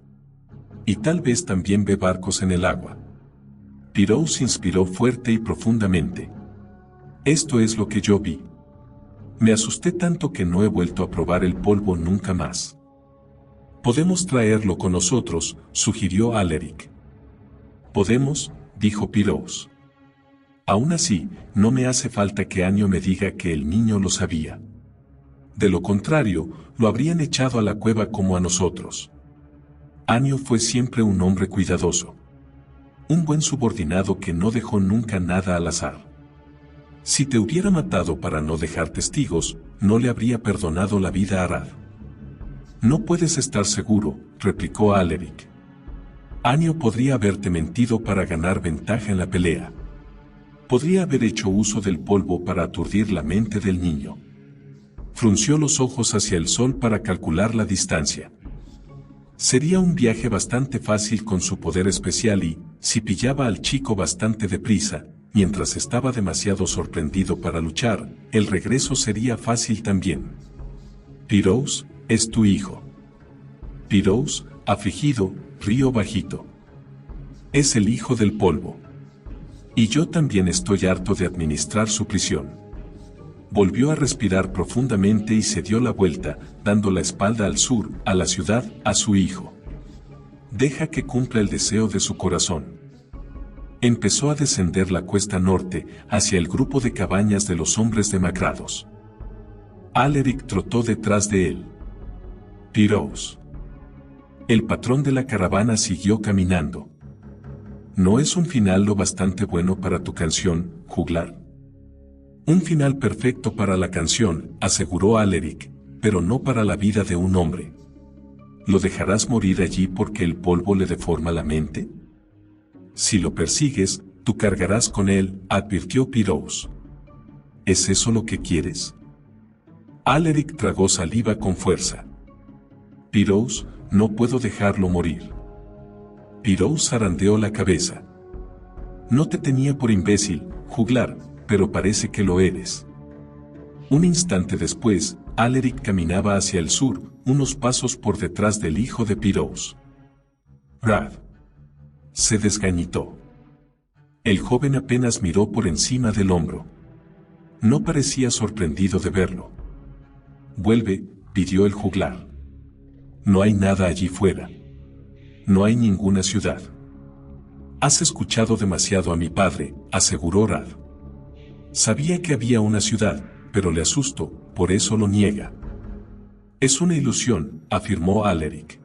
Y tal vez también ve barcos en el agua. Pirous inspiró fuerte y profundamente. Esto es lo que yo vi. Me asusté tanto que no he vuelto a probar el polvo nunca más. Podemos traerlo con nosotros, sugirió Alaric. Podemos, dijo Pirous. Aún así, no me hace falta que Anio me diga que el niño lo sabía. De lo contrario, lo habrían echado a la cueva como a nosotros. Anio fue siempre un hombre cuidadoso. Un buen subordinado que no dejó nunca nada al azar. Si te hubiera matado para no dejar testigos, no le habría perdonado la vida a Arad. No puedes estar seguro, replicó Alaric. Anio podría haberte mentido para ganar ventaja en la pelea. Podría haber hecho uso del polvo para aturdir la mente del niño. Frunció los ojos hacia el sol para calcular la distancia. Sería un viaje bastante fácil con su poder especial y, si pillaba al chico bastante deprisa, mientras estaba demasiado sorprendido para luchar, el regreso sería fácil también. Pirous, es tu hijo. Pirous, afligido, rió bajito. Es el hijo del polvo. Y yo también estoy harto de administrar su prisión. Volvió a respirar profundamente y se dio la vuelta, dando la espalda al sur, a la ciudad, a su hijo. Deja que cumpla el deseo de su corazón. Empezó a descender la cuesta norte, hacia el grupo de cabañas de los hombres demacrados. Alaric trotó detrás de él. Pirous. El patrón de la caravana siguió caminando. ¿No es un final lo bastante bueno para tu canción, juglar? Un final perfecto para la canción, aseguró Alaric, pero no para la vida de un hombre. ¿Lo dejarás morir allí porque el polvo le deforma la mente? Si lo persigues, tú cargarás con él, advirtió Pirous. ¿Es eso lo que quieres? Alaric tragó saliva con fuerza. Pirous, no puedo dejarlo morir. Pirous zarandeó la cabeza. No te tenía por imbécil, juglar, pero parece que lo eres. Un instante después, Alaric caminaba hacia el sur, unos pasos por detrás del hijo de Pirous. Rad. Se desgañitó. El joven apenas miró por encima del hombro. No parecía sorprendido de verlo. Vuelve, pidió el juglar. No hay nada allí fuera. No hay ninguna ciudad. Has escuchado demasiado a mi padre, aseguró Rad. Sabía que había una ciudad, pero le asustó, por eso lo niega. Es una ilusión, afirmó Alaric.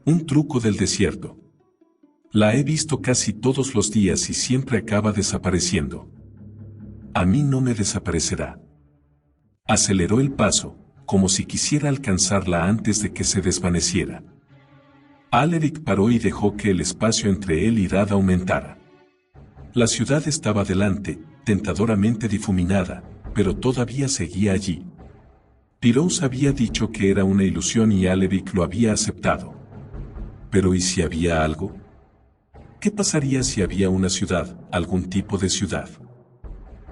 Un truco del desierto. La he visto casi todos los días y siempre acaba desapareciendo. A mí no me desaparecerá. Aceleró el paso, como si quisiera alcanzarla antes de que se desvaneciera. Alaric paró y dejó que el espacio entre él y Rad aumentara. La ciudad estaba delante, tentadoramente difuminada, pero todavía seguía allí. Pirous había dicho que era una ilusión y Alaric lo había aceptado. Pero ¿y si había algo? ¿Qué pasaría si había una ciudad, algún tipo de ciudad?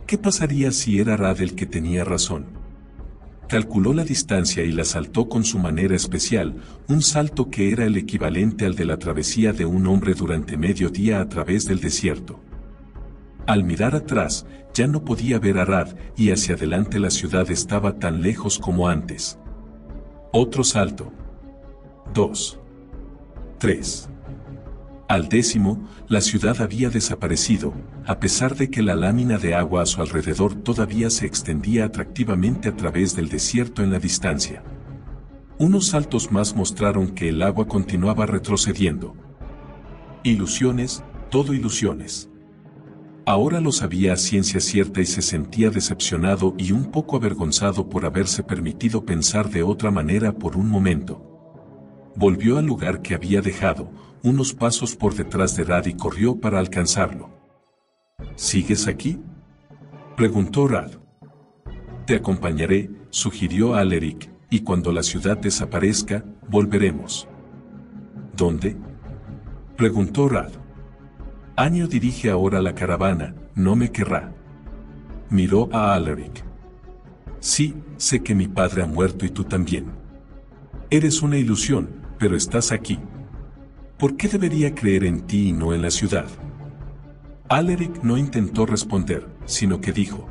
¿Qué pasaría si era Rad el que tenía razón? Calculó la distancia y la saltó con su manera especial, un salto que era el equivalente al de la travesía de un hombre durante medio día a través del desierto. Al mirar atrás, ya no podía ver a Rad y hacia adelante la ciudad estaba tan lejos como antes. Otro salto. 2. 3. Al 10º, la ciudad había desaparecido, a pesar de que la lámina de agua a su alrededor todavía se extendía atractivamente a través del desierto en la distancia. Unos saltos más mostraron que el agua continuaba retrocediendo. Ilusiones, todo ilusiones. Ahora lo sabía a ciencia cierta y se sentía decepcionado y un poco avergonzado por haberse permitido pensar de otra manera por un momento. Volvió al lugar que había dejado, unos pasos por detrás de Rad y corrió para alcanzarlo. ¿Sigues aquí?, preguntó Rad. Te acompañaré, sugirió Alaric, y cuando la ciudad desaparezca, volveremos. ¿Dónde?, preguntó Rad. Año dirige ahora la caravana, no me querrá. Miró a Alaric. Sí, sé que mi padre ha muerto y tú también. Eres una ilusión, pero estás aquí. ¿Por qué debería creer en ti y no en la ciudad? Alaric no intentó responder, sino que dijo: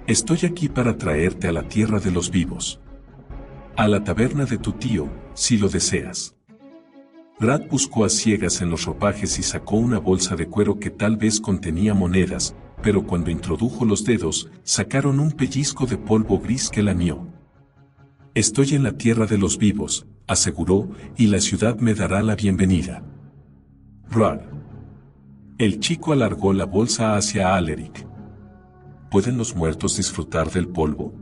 Estoy aquí para traerte a la tierra de los vivos. A la taberna de tu tío, si lo deseas. Rad buscó a ciegas en los ropajes y sacó una bolsa de cuero que tal vez contenía monedas, pero cuando introdujo los dedos, sacaron un pellizco de polvo gris que lamió. Estoy en la tierra de los vivos, aseguró, y la ciudad me dará la bienvenida. Rad. El chico alargó la bolsa hacia Alaric. ¿Pueden los muertos disfrutar del polvo?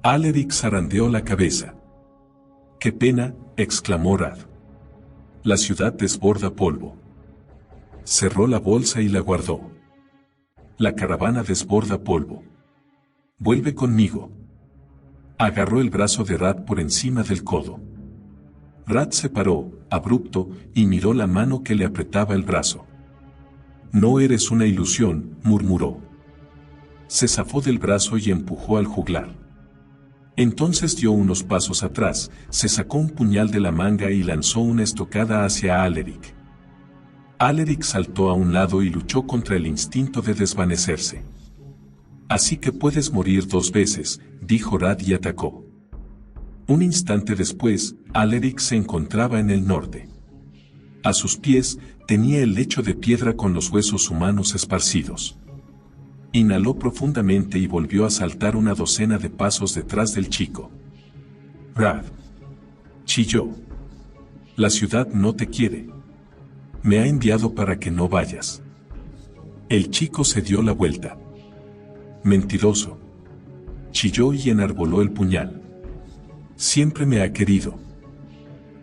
Alaric zarandeó la cabeza. ¡Qué pena!, exclamó Rad. La ciudad desborda polvo. Cerró la bolsa y la guardó. La caravana desborda polvo. Vuelve conmigo. Agarró el brazo de Rad por encima del codo. Rad se paró, abrupto, y miró la mano que le apretaba el brazo. No eres una ilusión, murmuró. Se zafó del brazo y empujó al juglar. Entonces dio unos pasos atrás, se sacó un puñal de la manga y lanzó una estocada hacia Alaric. Alaric saltó a un lado y luchó contra el instinto de desvanecerse. Así que puedes morir 2 veces, dijo Rad y atacó. Un instante después, Alaric se encontraba en el norte. A sus pies, tenía el lecho de piedra con los huesos humanos esparcidos. Inhaló profundamente y volvió a saltar una docena de pasos detrás del chico. Rad, chilló. La ciudad no te quiere. Me ha enviado para que no vayas. El chico se dio la vuelta. Mentiroso. Chilló y enarboló el puñal. Siempre me ha querido.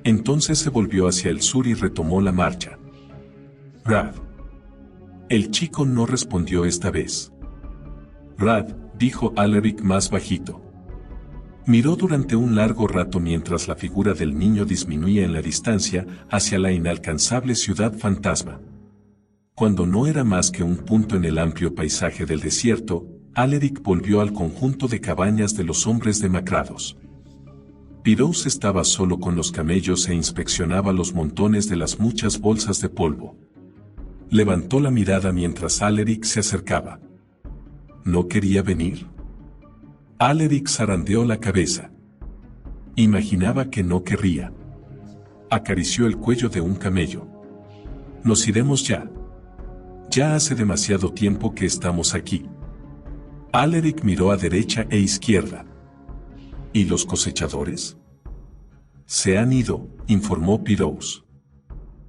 Entonces se volvió hacia el sur y retomó la marcha. Rad. El chico no respondió esta vez. Rad, dijo Alaric más bajito. Miró durante un largo rato mientras la figura del niño disminuía en la distancia hacia la inalcanzable ciudad fantasma. Cuando no era más que un punto en el amplio paisaje del desierto, Alaric volvió al conjunto de cabañas de los hombres demacrados. Pirous estaba solo con los camellos e inspeccionaba los montones de las muchas bolsas de polvo. Levantó la mirada mientras Alaric se acercaba. ¿No quería venir? Alaric zarandeó la cabeza. Imaginaba que no querría. Acarició el cuello de un camello. Nos iremos ya. Ya hace demasiado tiempo que estamos aquí. Alaric miró a derecha e izquierda. ¿Y los cosechadores? Se han ido, informó Pirous.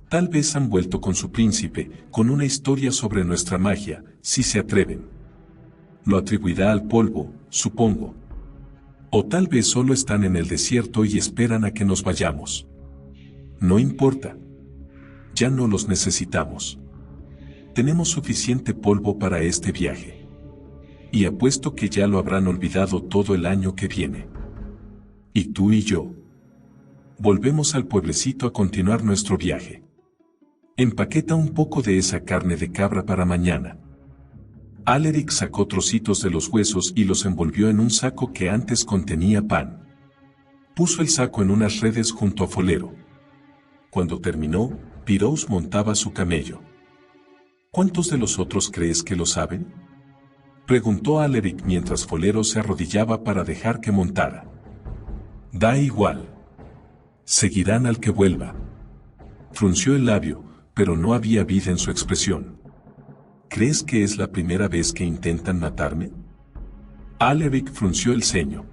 Tal vez han vuelto con su príncipe, con una historia sobre nuestra magia, si se atreven. Lo atribuirá al polvo, supongo. O tal vez solo están en el desierto y esperan a que nos vayamos. No importa. Ya no los necesitamos. Tenemos suficiente polvo para este viaje. Y apuesto que ya lo habrán olvidado todo el año que viene. Y tú y yo. Volvemos al pueblecito a continuar nuestro viaje. Empaqueta un poco de esa carne de cabra para mañana. Alaric sacó trocitos de los huesos y los envolvió en un saco que antes contenía pan. Puso el saco en unas redes junto a Folero. Cuando terminó, Pirous montaba su camello. ¿Cuántos de los otros crees que lo saben? Preguntó Alaric mientras Folero se arrodillaba para dejar que montara. Da igual. Seguirán al que vuelva. Frunció el labio, pero no había vida en su expresión. ¿Crees que es la primera vez que intentan matarme? Alaric frunció el ceño.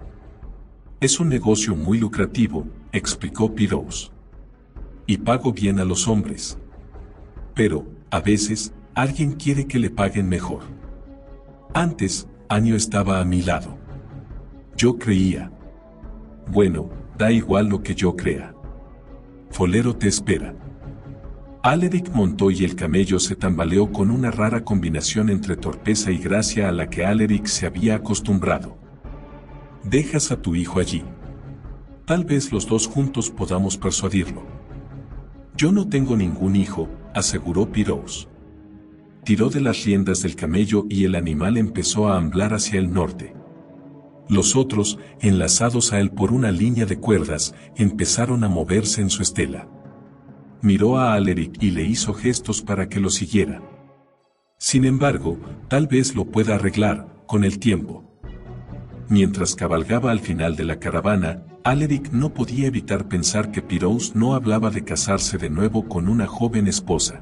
Es un negocio muy lucrativo, explicó Pirous. Y pago bien a los hombres. Pero, a veces, alguien quiere que le paguen mejor. Antes, Anio estaba a mi lado. Yo creía. Bueno, da igual lo que yo crea. Folero te espera. Alaric montó y el camello se tambaleó con una rara combinación entre torpeza y gracia a la que Alaric se había acostumbrado. Dejas a tu hijo allí. Tal vez los dos juntos podamos persuadirlo. Yo no tengo ningún hijo, aseguró Pirous. Tiró de las riendas del camello y el animal empezó a amblar hacia el norte. Los otros, enlazados a él por una línea de cuerdas, empezaron a moverse en su estela. Miró a Alaric y le hizo gestos para que lo siguiera. Sin embargo, tal vez lo pueda arreglar, con el tiempo. Mientras cabalgaba al final de la caravana, Alaric no podía evitar pensar que Pirous no hablaba de casarse de nuevo con una joven esposa.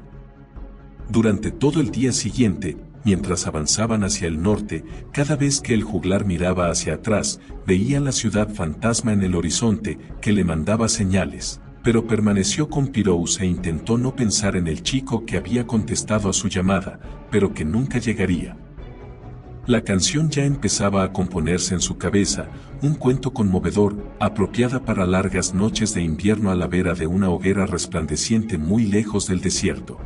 Durante todo el día siguiente, mientras avanzaban hacia el norte, cada vez que el juglar miraba hacia atrás, veía la ciudad fantasma en el horizonte, que le mandaba señales. Pero permaneció con Pirous e intentó no pensar en el chico que había contestado a su llamada, pero que nunca llegaría. La canción ya empezaba a componerse en su cabeza, un cuento conmovedor, apropiada para largas noches de invierno a la vera de una hoguera resplandeciente muy lejos del desierto.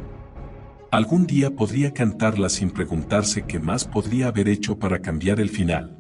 Algún día podría cantarla sin preguntarse qué más podría haber hecho para cambiar el final.